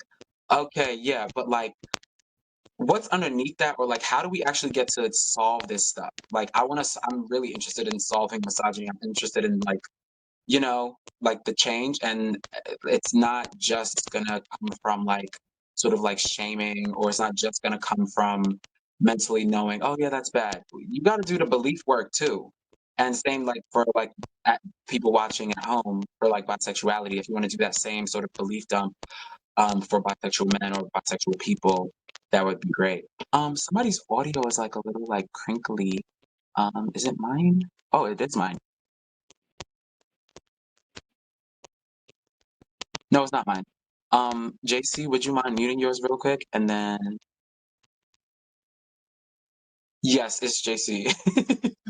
okay, yeah, but like, what's underneath that? Or like, how do we actually get to solve this stuff? Like, I'm really interested in solving misogyny. I'm interested in like, like the change. And it's not just gonna come from like sort of like shaming, or it's not just gonna come from mentally knowing, oh yeah, that's bad. You got to do the belief work too. And same like for like people watching at home for like bisexuality, if you want to do that same sort of belief dump for bisexual men or bisexual people, that would be great. Somebody's audio is like a little like crinkly. Is it mine? Oh, it is mine. No, it's not mine. JC, would you mind muting yours real quick? And then, yes, it's JC.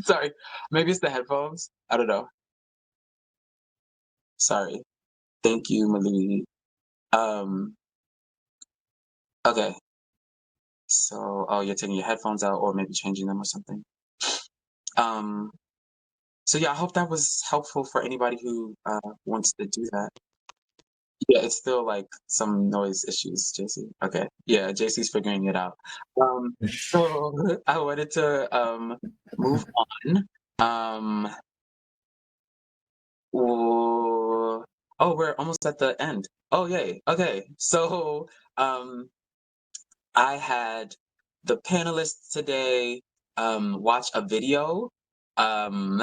Sorry, maybe it's the headphones. I don't know. Sorry. Thank you, Malini. Um, okay. So, oh, you're taking your headphones out, or maybe changing them or something. Um, so yeah, I hope that was helpful for anybody who wants to do that. Yeah, it's still like some noise issues, JC. Okay. Yeah, JC's figuring it out. So I wanted to move on. Oh, we're almost at the end. Oh, yay. Okay. So I had the panelists today watch a video. Um,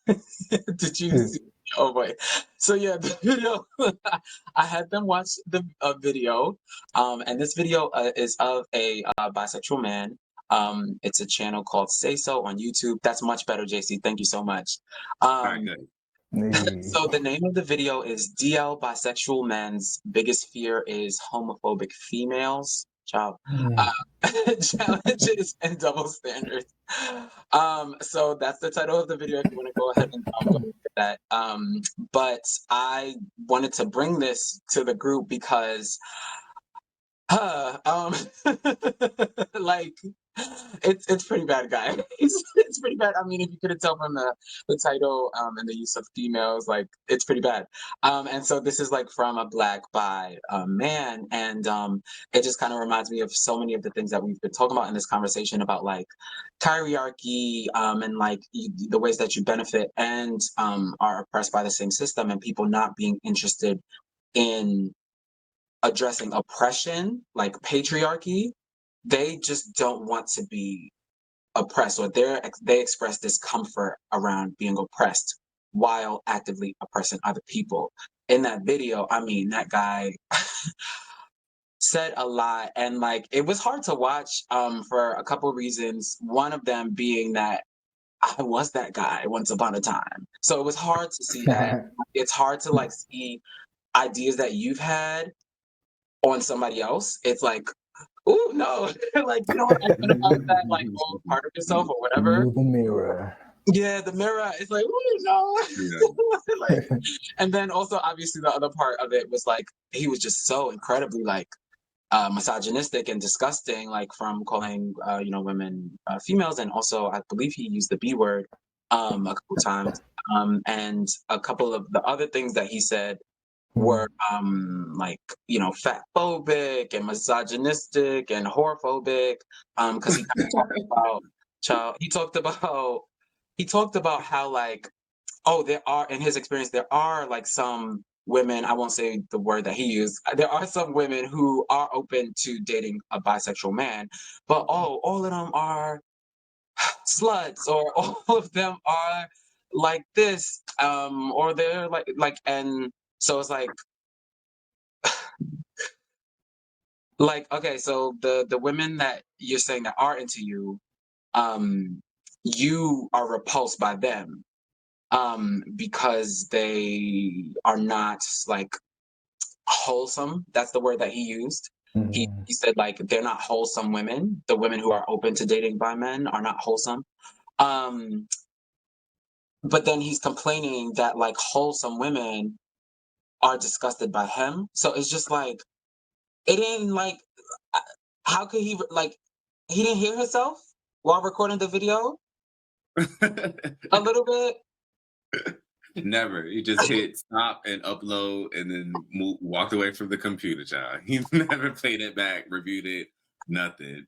did you see? Oh boy. So yeah, the video. I had them watch the video, and this video is of a bisexual man. It's a channel called Say So on YouTube. That's much better, JC. Thank you so much. All right, good. So the name of the video is DL Bisexual Men's Biggest Fear is Homophobic Females. Ciao. Challenges and Double Standards. So that's the title of the video if you want to go ahead and go look at that. But I wanted to bring this to the group because like it's pretty bad, guys. It's pretty bad. I mean, if you couldn't tell from the title and the use of females, like it's pretty bad. And so this is like from a Black bi man, and it just kind of reminds me of so many of the things that we've been talking about in this conversation about like hierarchy, and like the ways that you benefit and are oppressed by the same system, and people not being interested in addressing oppression, like patriarchy. They just don't want to be oppressed, or they express discomfort around being oppressed while actively oppressing other people. In that video, I mean, that guy said a lot, and like it was hard to watch for a couple reasons. One of them being that I was that guy once upon a time. So it was hard to see that. It's hard to like see ideas that you've had on somebody else. It's like, oh no, like you don't identify with that like old part of yourself or whatever. Remove the mirror. Yeah, the mirror is like, ooh, no. Yeah. Like, and then also obviously the other part of it was like he was just so incredibly like misogynistic and disgusting, like from calling women females, and also I believe he used the B word a couple times. And a couple of the other things that he said were like fat phobic and misogynistic and whorephobic, because he kind of talked about he talked about how like, oh, there are, in his experience, there are like some women, I won't say the word that he used, there are some women who are open to dating a bisexual man, but all of them are sluts, or all of them are like this, or they're like, and so it's like, okay, so the women that you're saying that are into you, you are repulsed by them, because they are not like wholesome. That's the word that he used. He said like they're not wholesome women. The women who are open to dating by men are not wholesome. Um, but then he's complaining that like wholesome women are disgusted by him. So it's just like it ain't like uh, how could he like he didn't hear himself while recording the video a little bit. Never. He just hit stop and upload and then walked away from the computer, child. He never played it back, reviewed it, nothing.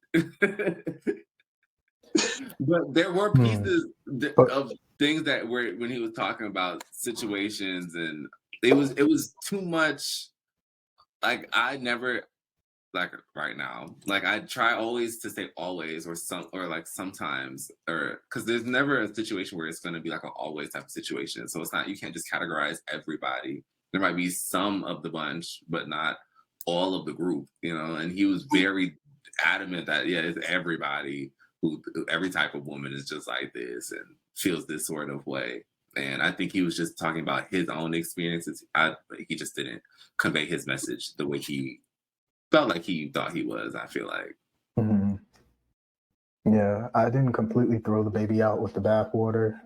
But there were pieces But of things that were when he was talking about situations, and it was too much. Like I never like right now. Like I try always to say always or like sometimes or because there's never a situation where it's going to be like an always type of situation. So it's not you can't just categorize everybody. There might be some of the bunch, but not all of the group. And he was very adamant that yeah, it's everybody who every type of woman is just like this and feels this sort of way. And I think he was just talking about his own experiences. He just didn't convey his message the way he felt like he thought he was, I feel like. Yeah, I didn't completely throw the baby out with the bathwater.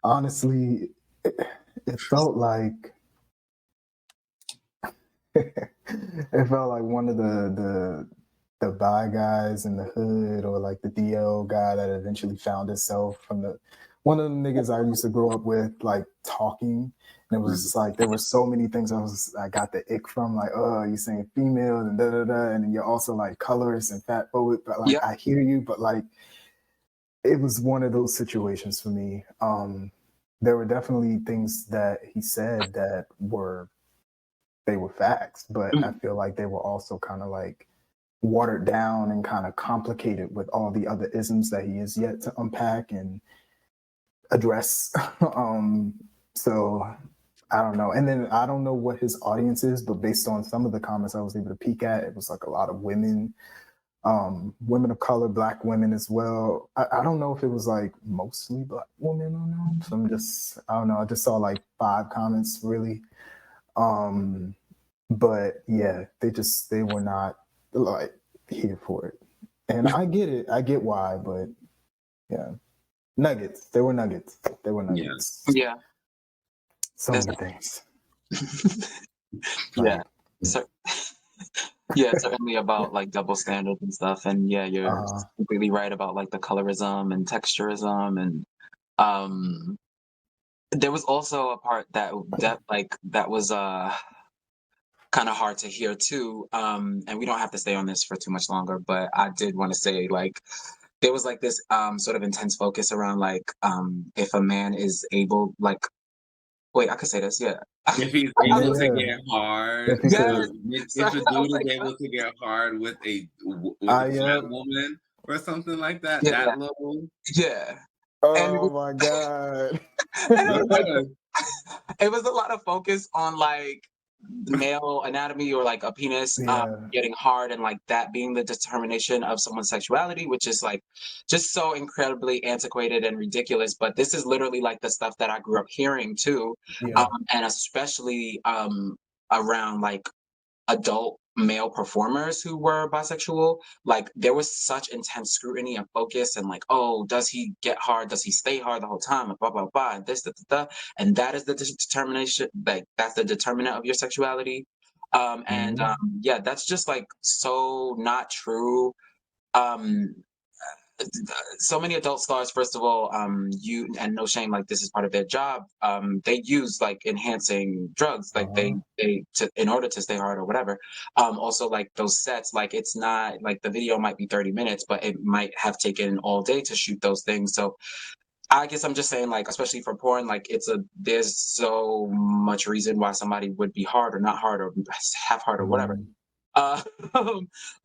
Honestly, it felt like it felt like one of the bi guys in the hood, or like the DL guy that eventually found himself from one of the niggas I used to grow up with, like talking. And it was just like there were so many things I got the ick from, like, oh, you're saying female and da da da, and then you're also like colorist and fat phobic, but like Yeah. I hear you, but like it was one of those situations for me. There were definitely things that he said that were facts, but I feel like they were also kind of like watered down and kind of complicated with all the other isms that he is yet to unpack and address. So I don't know. And then I don't know what his audience is, but based on some of the comments I was able to peek at, it was like a lot of women, women of color, Black women as well. I don't know if it was like mostly Black women or not. So I don't know. I just saw like 5 comments really. But yeah, they were not like here for it. And I get it. I get why, but yeah. Nuggets. They were nuggets. They were nuggets. Yeah. So There's many things. yeah. Like, So, yeah, certainly about like double standards and stuff. And yeah, you're completely right about like the colorism and texturism. And there was also a part that was kind of hard to hear too. And we don't have to stay on this for too much longer, but I did want to say like there was like this sort of intense focus around like if a man is able, like, wait, I could say this, yeah. If he's yeah, able to get hard, if he Yes. could, if Sorry, a I was dude is like, able to get hard with a yeah. fat woman or something like that, yeah, that level. yeah. And Oh my God. and it was like it was a lot of focus on like male anatomy, or like a penis Yeah. getting hard, and like that being the determination of someone's sexuality, which is like just so incredibly antiquated and ridiculous. But this is literally like the stuff that I grew up hearing too, Yeah. and especially around like adult male performers who were bisexual, like there was such intense scrutiny and focus and like, oh, does he get hard? Does he stay hard the whole time? And blah blah blah and this, da, da, da. And that is the determination, like that's the determinant of your sexuality. Yeah, that's just like so not true. Um so many adult stars, first of all, you and no shame, like this is part of their job. They use like enhancing drugs, like they to in order to stay hard or whatever. Also like those sets, like it's not like the video might be 30 minutes, but it might have taken all day to shoot those things. So I guess I'm just saying, like, especially for porn, like there's so much reason why somebody would be hard or not hard or half hard or whatever. Uh,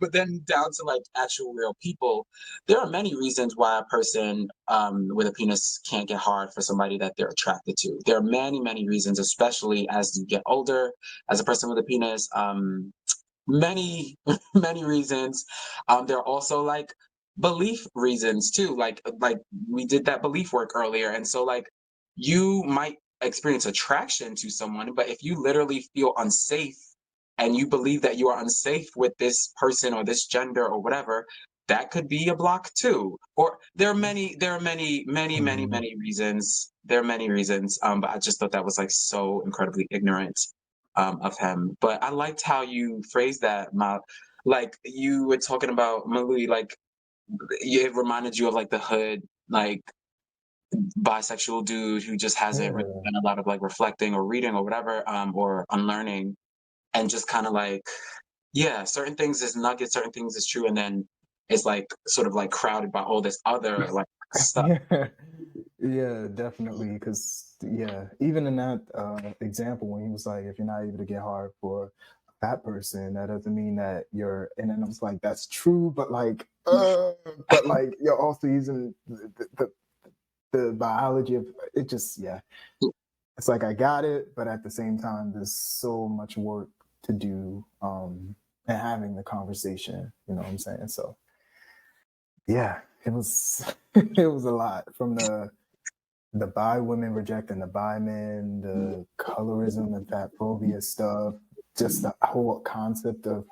but then down to like actual real people, there are many reasons why a person with a penis can't get hard for somebody that they're attracted to. There are many, many reasons, especially as you get older, as a person with a penis. Many, many reasons. There are also like belief reasons too. Like we did that belief work earlier, and so like you might experience attraction to someone, but if you literally feel unsafe and you believe that you are unsafe with this person or this gender or whatever, that could be a block too. Or there are many reasons. There are many reasons. But I just thought that was like so incredibly ignorant of him. But I liked how you phrased that, Mal. Like you were talking about Malui, like it reminded you of like the hood, like bisexual dude who just hasn't really done a lot of like reflecting or reading or whatever, or unlearning, and just kind of like, yeah, certain things is nuggets, certain things is true, and then it's like sort of like crowded by all this other like stuff. Yeah, definitely. Because even in that example, when he was like, if you're not able to get hard for that person, that doesn't mean that you're. And then I was like, that's true, but like you're also using the biology of it. Just it's like I got it, but at the same time, there's so much work to do, and having the conversation. You know what I'm saying? So yeah, it was it was a lot from the bi women rejecting the bi men, the colorism and fat phobia stuff, just the whole concept of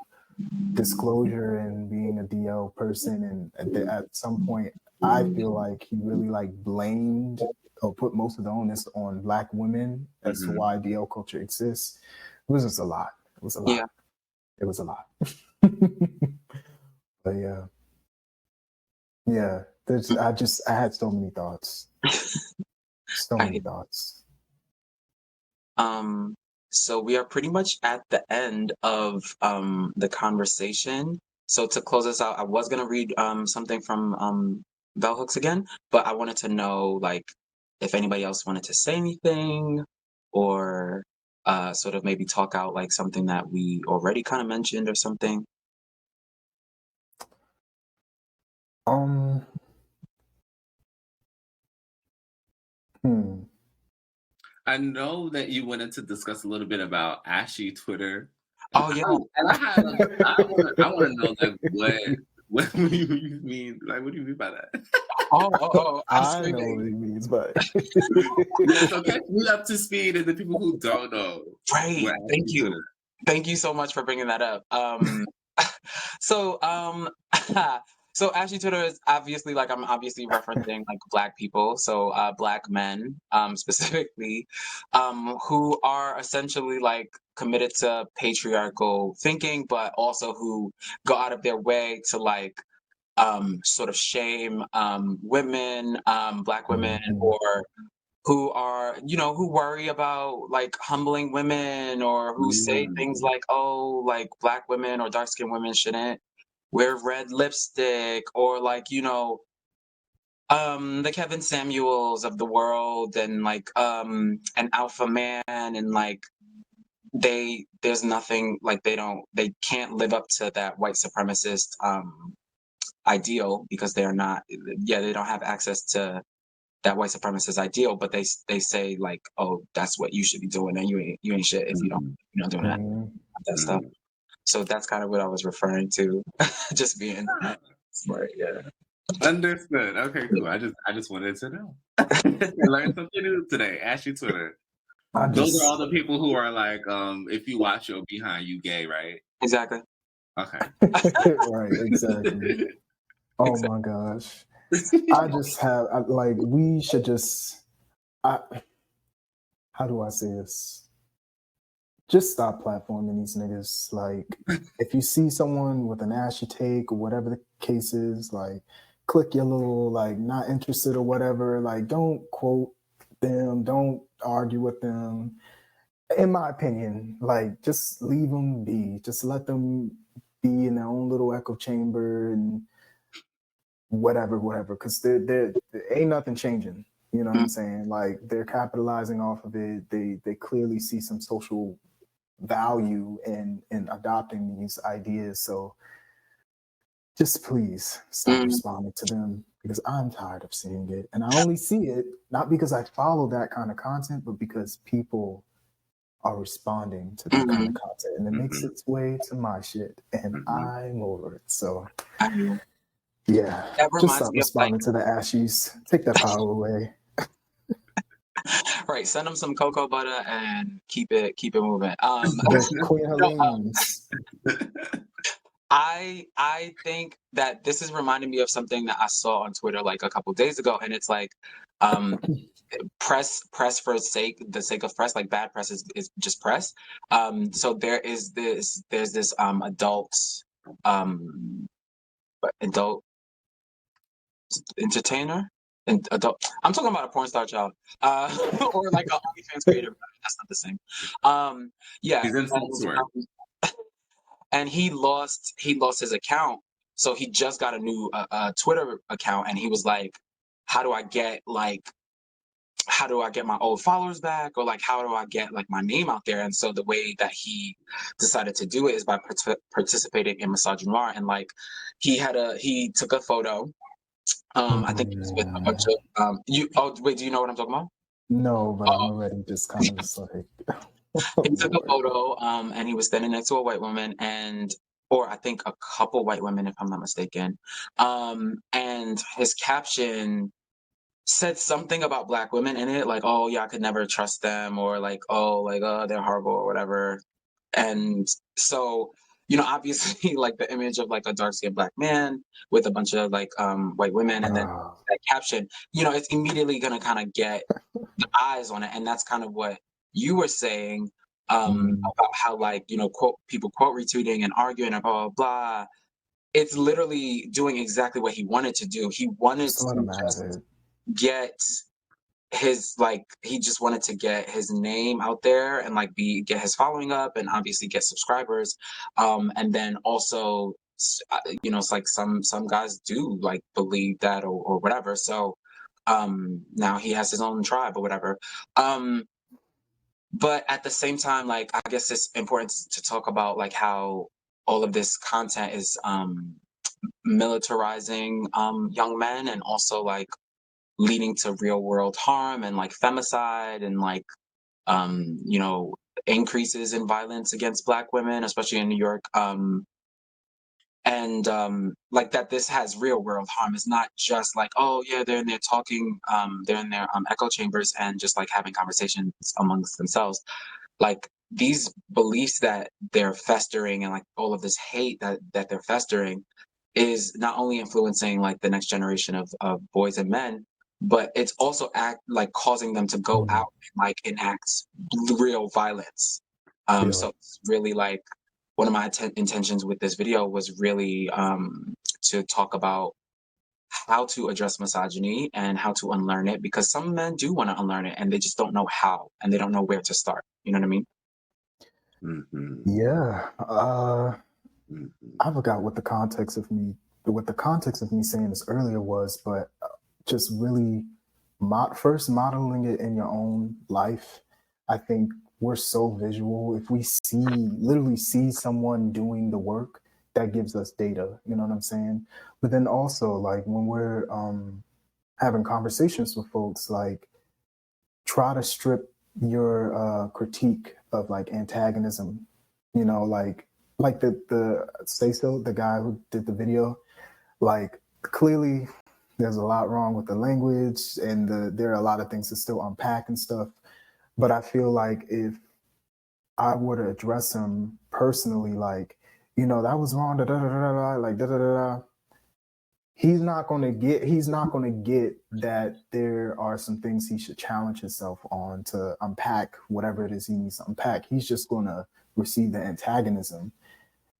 disclosure and being a DL person. And at some point, I feel like he really like blamed or put most of the onus on Black women as to why DL culture exists. It was just a lot. It was a lot. Yeah. It was a lot. But yeah. I had so many thoughts. So many thoughts. So we are pretty much at the end of the conversation. So to close us out, I was gonna read something from Bell Hooks again, but I wanted to know like if anybody else wanted to say anything or sort of maybe talk out like something that we already kind of mentioned or something. I know that you wanted to discuss a little bit about Ashy Twitter. Oh yeah. I want to know like what do you mean? Like what do you mean by that? I know what he means, but so catch me up to speed and the people who don't know. Right. Thank you. Twitter. Thank you so much for bringing that up. So Ashy Twitter is obviously like I'm obviously referencing like Black people, so Black men specifically, who are essentially like committed to patriarchal thinking, but also who go out of their way to like sort of shame women, Black women, or who are, who worry about like humbling women or who say things like, oh, like Black women or dark-skinned women shouldn't wear red lipstick, or like, the Kevin Samuels of the world, and like an alpha man, and like there's nothing like they can't live up to that white supremacist ideal because they're not, they don't have access to that white supremacist ideal, but they say like, oh, that's what you should be doing, and you ain't shit if you're not doing that stuff. So that's kind of what I was referring to, just being smart. Yeah. Understood. Okay, cool. I just wanted to know. I learned something new today. Ashy Twitter. Those are all the people who are like, if you watch your behind, you gay, right? Exactly. Okay. Right, exactly. Oh Exactly. my gosh. I just have like we should just I how do I say this? Just stop platforming these niggas. Like, if you see someone with an ashy take or whatever the case is, like, click your little like not interested or whatever. Like, don't quote them. Don't argue with them. In my opinion, like, just leave them be. Just let them be in their own little echo chamber and whatever. Because there ain't nothing changing. You know what I'm saying? Like, they're capitalizing off of it. They clearly see some social value in adopting these ideas. So just please stop responding to them because I'm tired of seeing it. And I only see it not because I follow that kind of content, but because people are responding to that kind of content and it makes its way to my shit and I'm over it. So yeah, That just reminds stop me of like, responding to the Ashies. Take that power away. right, send them some cocoa butter and keep it moving. The Queen No, Helene's. I think that this is reminding me of something that I saw on Twitter like a couple days ago, and it's like, press for the sake of press, like bad press is just press. So there's this adult entertainer and adult. I'm talking about a porn star child, or like a OnlyFans creator. That's not the same. Yeah, He's in elsewhere. and he lost his account, so he just got a new Twitter account, and he was like, how do I get my old followers back, or like how do I get like my name out there? And so the way that he decided to do it is by participating in misogyny, and like he took a photo. I think it was with a bunch of wait, do you know what I'm talking about? No, but I'm Oh, already just kind of just like, he oh took a Lord. photo, and he was standing next to a white woman, or I think a couple white women, if I'm not mistaken. And his caption said something about black women in it, like, "Oh yeah, I could never trust them," or like, "Oh, like, they're horrible," or whatever. And so, obviously, like the image of like a dark skinned black man with a bunch of like white women, and then that caption, it's immediately gonna kind of get the eyes on it, and that's kind of what you were saying, about how like quote people quote retweeting and arguing and blah blah blah. It's literally doing exactly what he wanted to do. He wanted Just let to him have just it. get he just wanted to get his name out there and like get his following up and obviously get subscribers, and then also it's like some guys do like believe that or whatever. So now he has his own tribe or whatever. But at the same time, like, I guess it's important to talk about like how all of this content is militarizing young men, and also like leading to real world harm and like femicide, and like you know increases in violence against black women, especially in New York. And like that this has real world harm. It's not just like, oh yeah, they're in there talking, they're in their echo chambers and just like having conversations amongst themselves. Like these beliefs that they're festering, and like all of this hate that they're festering, is not only influencing like the next generation of boys and men, but it's also causing them to go out and like enact real violence. Yeah. So it's really like one of my intentions with this video was really to talk about how to address misogyny and how to unlearn it, because some men do want to unlearn it and they just don't know how, and they don't know where to start. You know what I mean? Yeah. I forgot what the context of me saying this earlier was, but just really first modeling it in your own life. I think we're so visual. If we literally see someone doing the work, that gives us data. You know what I'm saying? But then also, like when we're having conversations with folks, like try to strip your critique of like antagonism. You know, like the the guy who did the video, like clearly there's a lot wrong with the language and there are a lot of things to still unpack and stuff. But I feel like if I were to address him personally, like, you know, that was wrong, da da da da da, like da da da da. He's not gonna get that there are some things he should challenge himself on to unpack whatever it is he needs to unpack. He's just gonna receive the antagonism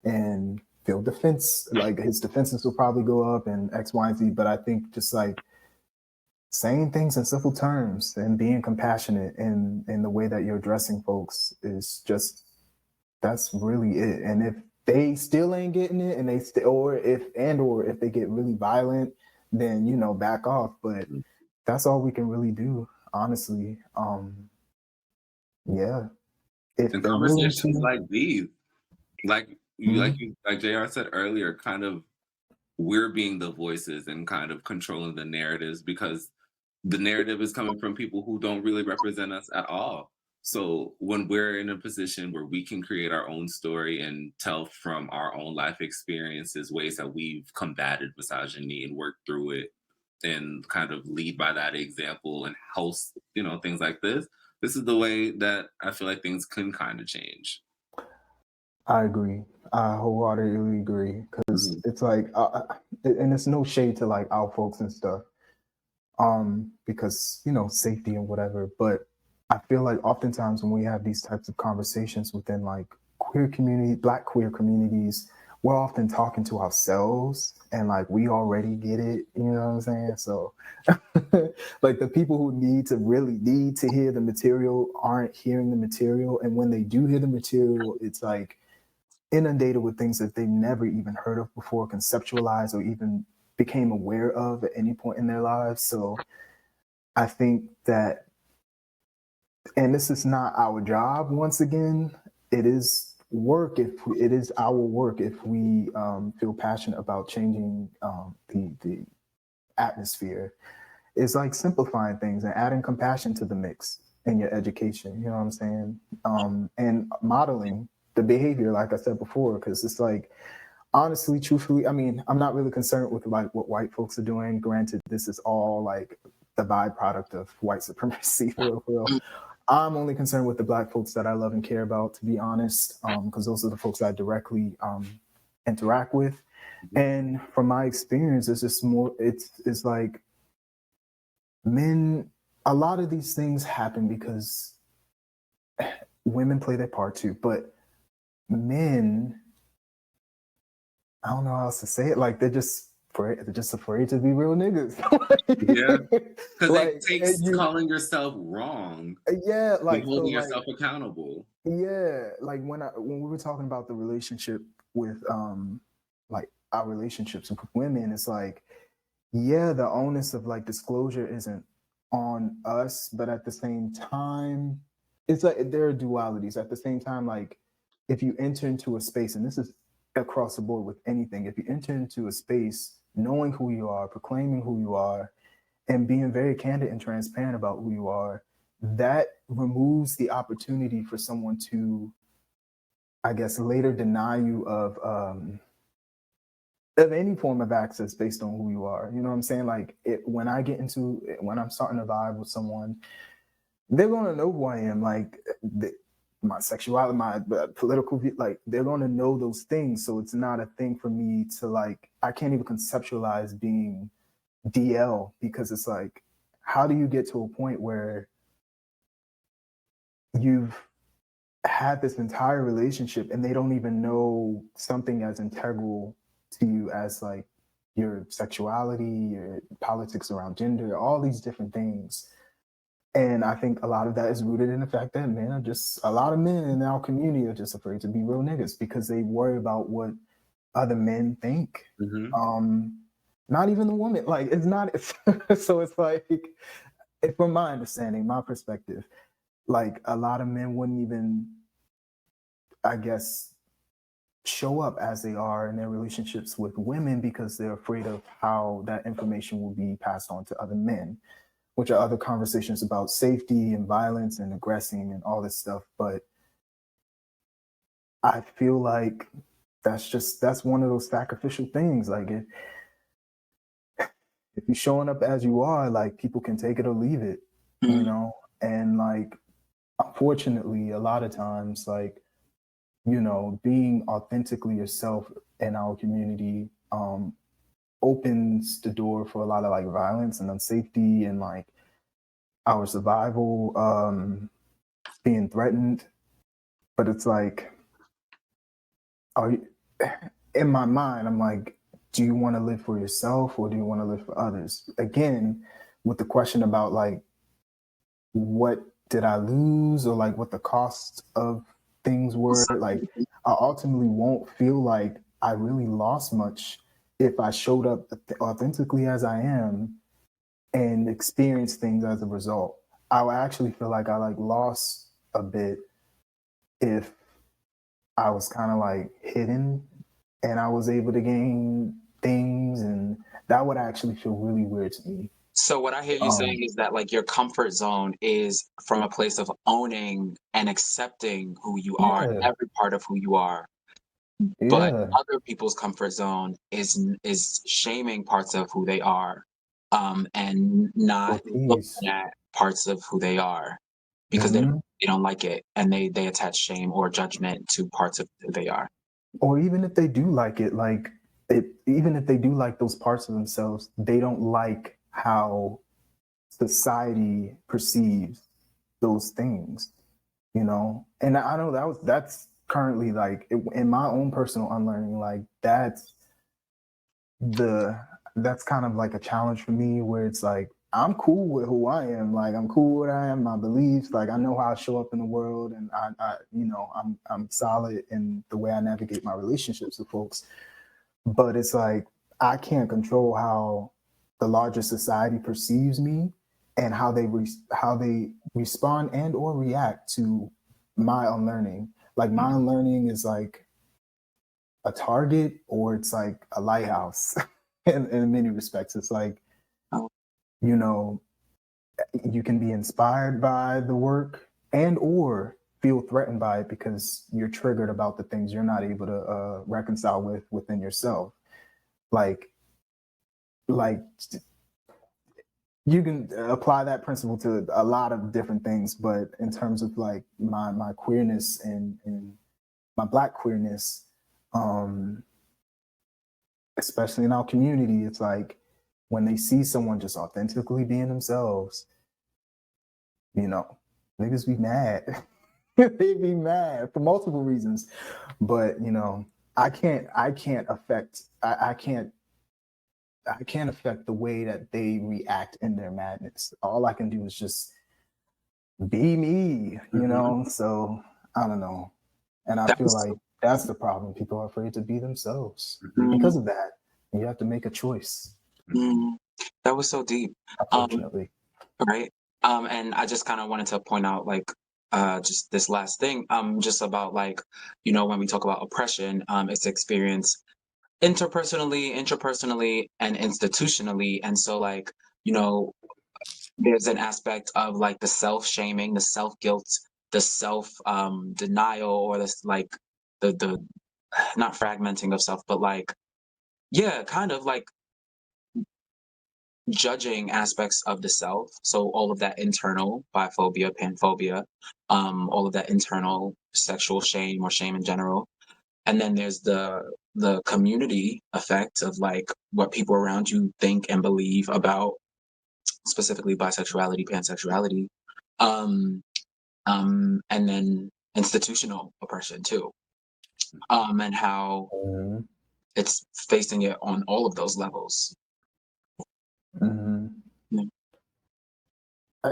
and feel defense, like his defenses will probably go up and X, Y, and Z. But I think just like saying things in simple terms and being compassionate in the way that you're addressing folks is just, that's really it. And if they still ain't getting it, and they or if they get really violent, then, you know, back off. But that's all we can really do, honestly. Yeah. If And they're willing conversations to, like these, like JR said earlier, kind of we're being the voices and kind of controlling the narratives, because the narrative is coming from people who don't really represent us at all. So when we're in a position where we can create our own story and tell from our own life experiences ways that we've combated misogyny and worked through it, and kind of lead by that example and host, you know, things like this is the way that I feel like things can kind of change. I agree. I wholeheartedly agree, because it's like, and it's no shade to like our folks and stuff, because, you know, safety and whatever. But I feel like oftentimes when we have these types of conversations within like queer community, Black queer communities, we're often talking to ourselves, and like we already get it, you know what I'm saying? So like the people who really need to hear the material aren't hearing the material, and when they do hear the material, it's like inundated with things that they never even heard of before, conceptualized, or even became aware of at any point in their lives. So I think that, and this is not our job, once again, it is our work if we feel passionate about changing the atmosphere. It's like simplifying things and adding compassion to the mix in your education, you know what I'm saying? And modeling the behavior, like I said before, because it's like, honestly, truthfully, I mean, I'm not really concerned with like what white folks are doing. Granted, this is all like the byproduct of white supremacy, for real. I'm only concerned with the Black folks that I love and care about, to be honest, because those are the folks I directly interact with. And from my experience, it's just more, it's like men, a lot of these things happen because women play their part too, but men, I don't know how else to say it. Like they're just afraid to be real niggas. Yeah, because like, it takes calling yourself wrong. Yeah, like holding so, yourself accountable. Yeah, like when we were talking about the relationship with like our relationships with women, it's like, yeah, the onus of like disclosure isn't on us, but at the same time, it's like there are dualities. At the same time, like if you enter into a space, and this is across the board with anything, if you enter into a space knowing who you are, proclaiming who you are, and being very candid and transparent about who you are, that removes the opportunity for someone to, I guess, later deny you of any form of access based on who you are. You know what I'm saying? Like when I'm starting to vibe with someone, they're gonna know who I am. Like my sexuality, my political view, like they're gonna know those things. So it's not a thing for me to like, I can't even conceptualize being DL, because it's like, how do you get to a point where you've had this entire relationship and they don't even know something as integral to you as like your sexuality, your politics around gender, all these different things. And I think a lot of that is rooted in the fact that a lot of men in our community are just afraid to be real niggas because they worry about what other men think. Not even the woman, like it's not, so it's like, from my understanding, my perspective, like a lot of men wouldn't even, I guess, show up as they are in their relationships with women because they're afraid of how that information will be passed on to other men, which are other conversations about safety and violence and aggressing and all this stuff. But I feel like that's one of those sacrificial things. Like if you're showing up as you are, like people can take it or leave it, you know? And like, unfortunately, a lot of times, like being authentically yourself in our community opens the door for a lot of like violence and unsafety and like our survival being threatened. But it's like, in my mind, I'm like, do you want to live for yourself or do you want to live for others? Again, with the question about like, what did I lose, or like what the cost of things were, like I ultimately won't feel like I really lost much if I showed up authentically as I am and experienced things as a result. I would actually feel like I like lost a bit if I was kind of like hidden and I was able to gain things, and that would actually feel really weird to me. So what I hear you saying is that like your comfort zone is from a place of owning and accepting who you are, and every part of who you are. But other people's comfort zone is shaming parts of who they are, and not looking at parts of who they are because they don't like it, and they attach shame or judgment to parts of who they are. Or even if they do like it, like even if they do like those parts of themselves, they don't like how society perceives those things, And I know that's currently like in my own personal unlearning, like that's kind of like a challenge for me, where it's like I'm cool with who I am, like I'm cool with what I am, my beliefs, like I know how I show up in the world, and I'm solid in the way I navigate my relationships with folks. But it's like I can't control how the larger society perceives me and how they respond and or react to my unlearning. Like my unlearning is like a target, or it's like a lighthouse. in many respects, it's like, you can be inspired by the work and or feel threatened by it because you're triggered about the things you're not able to reconcile within yourself. Like you can apply that principle to a lot of different things, but in terms of like my queerness and my Black queerness, especially in our community, it's like when they see someone just authentically being themselves, niggas be mad. They be mad for multiple reasons, but I can't affect the way that they react in their madness. All I can do is just be me, So I don't know, and I feel like that's the problem. People are afraid to be themselves because of that. You have to make a choice. That was so deep. Unfortunately. Right. And I just kind of wanted to point out like just this last thing, just about like, when we talk about oppression, it's experienced interpersonally, intrapersonally, and institutionally. And so like, there's an aspect of like the self-shaming, the self-guilt, the self denial, or this like the not fragmenting of self, but like, yeah, kind of like judging aspects of the self. So all of that internal biphobia, panphobia, all of that internal sexual shame or shame in general. And then there's the community effect of like what people around you think and believe about specifically bisexuality, pansexuality. And then institutional oppression too. And how it's facing it on all of those levels. Yeah.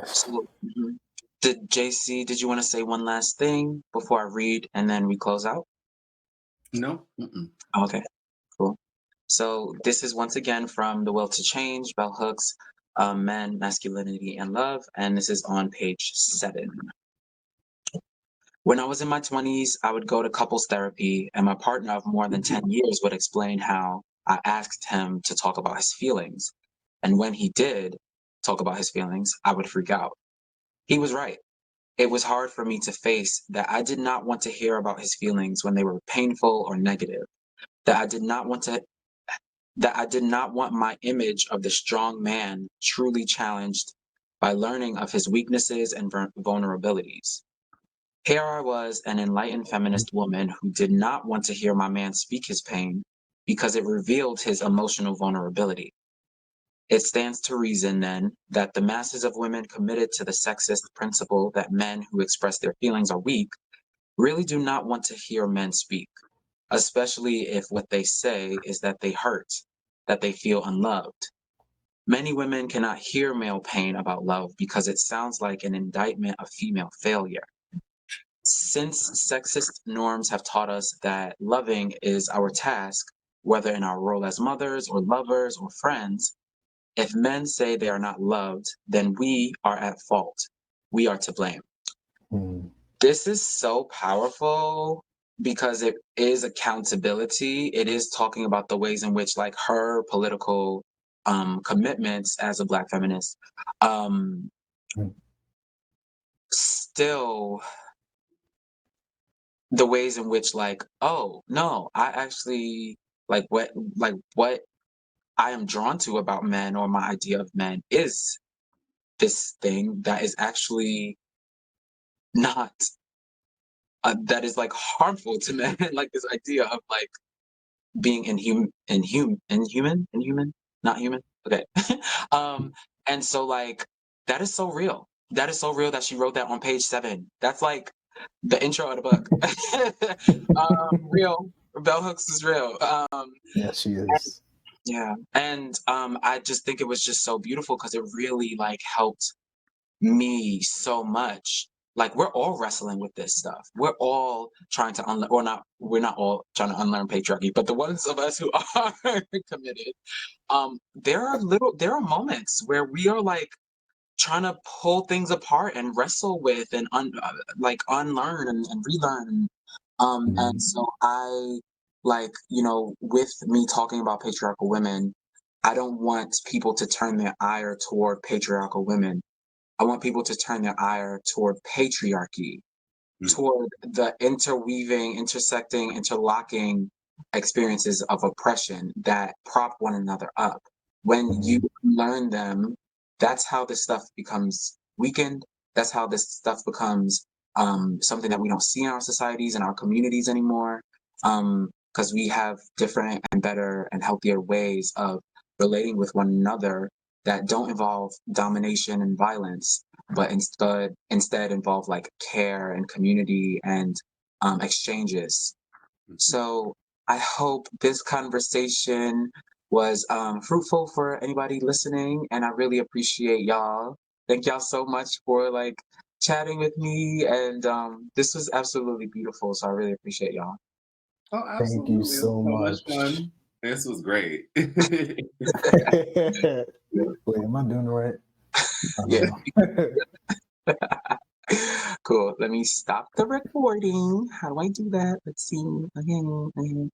So, did you want to say one last thing before I read and then we close out? No. Okay, cool. So this is once again from The Will to Change, Bell Hooks, Men, Masculinity, and Love, and this is on page 7. When I was in my 20s, I would go to couples therapy, and my partner of more than 10 years would explain how I asked him to talk about his feelings. And when he did talk about his feelings, I would freak out. He was right. It was hard for me to face that I did not want to hear about his feelings when they were painful or negative, that I did not want my image of the strong man truly challenged by learning of his weaknesses and vulnerabilities. Here I was, an enlightened feminist woman who did not want to hear my man speak his pain because it revealed his emotional vulnerability. It stands to reason, then, that the masses of women committed to the sexist principle that men who express their feelings are weak really do not want to hear men speak, especially if what they say is that they hurt, that they feel unloved. Many women cannot hear male pain about love because it sounds like an indictment of female failure. Since sexist norms have taught us that loving is our task, whether in our role as mothers or lovers or friends, if men say they are not loved, then we are at fault. We are to blame. Mm. This is so powerful because it is accountability. It is talking about the ways in which, like, her political commitments as a Black feminist still the ways in which, like, oh no, I actually what I am drawn to about men, or my idea of men, is this thing that is actually not that is like harmful to men. Like this idea of like being inhuman, not human. Okay. um, and so like that is so real. That is so real that she wrote that on page 7. That's like the intro of the book. Real. Bell Hooks is real. Yeah, she is. Yeah. And I just think it was just so beautiful because it really like helped me so much. Like we're all wrestling with this stuff. We're all trying to unlearn, or not. We're not all trying to unlearn patriarchy, but the ones of us who are committed, there are moments where we are like trying to pull things apart and wrestle with and like unlearn and relearn. And so I like, you know, with me talking about patriarchal women, I don't want people to turn their ire toward patriarchal women. I want people to turn their ire toward patriarchy, toward the interweaving, intersecting, interlocking experiences of oppression that prop one another up. When you learn them, that's how this stuff becomes weakened. That's how this stuff becomes something that we don't see in our societies and our communities anymore. Because we have different and better and healthier ways of relating with one another that don't involve domination and violence, but instead involve like care and community and exchanges. So I hope this conversation was fruitful for anybody listening, and I really appreciate y'all. Thank y'all so much for like chatting with me, and this was absolutely beautiful. So I really appreciate y'all. Oh, Thank absolutely. you It was so so much much. fun. This was great. Wait, am I doing it right? I don't Yeah. know. Cool. Let me stop the recording. How do I do that? Let's see. Again.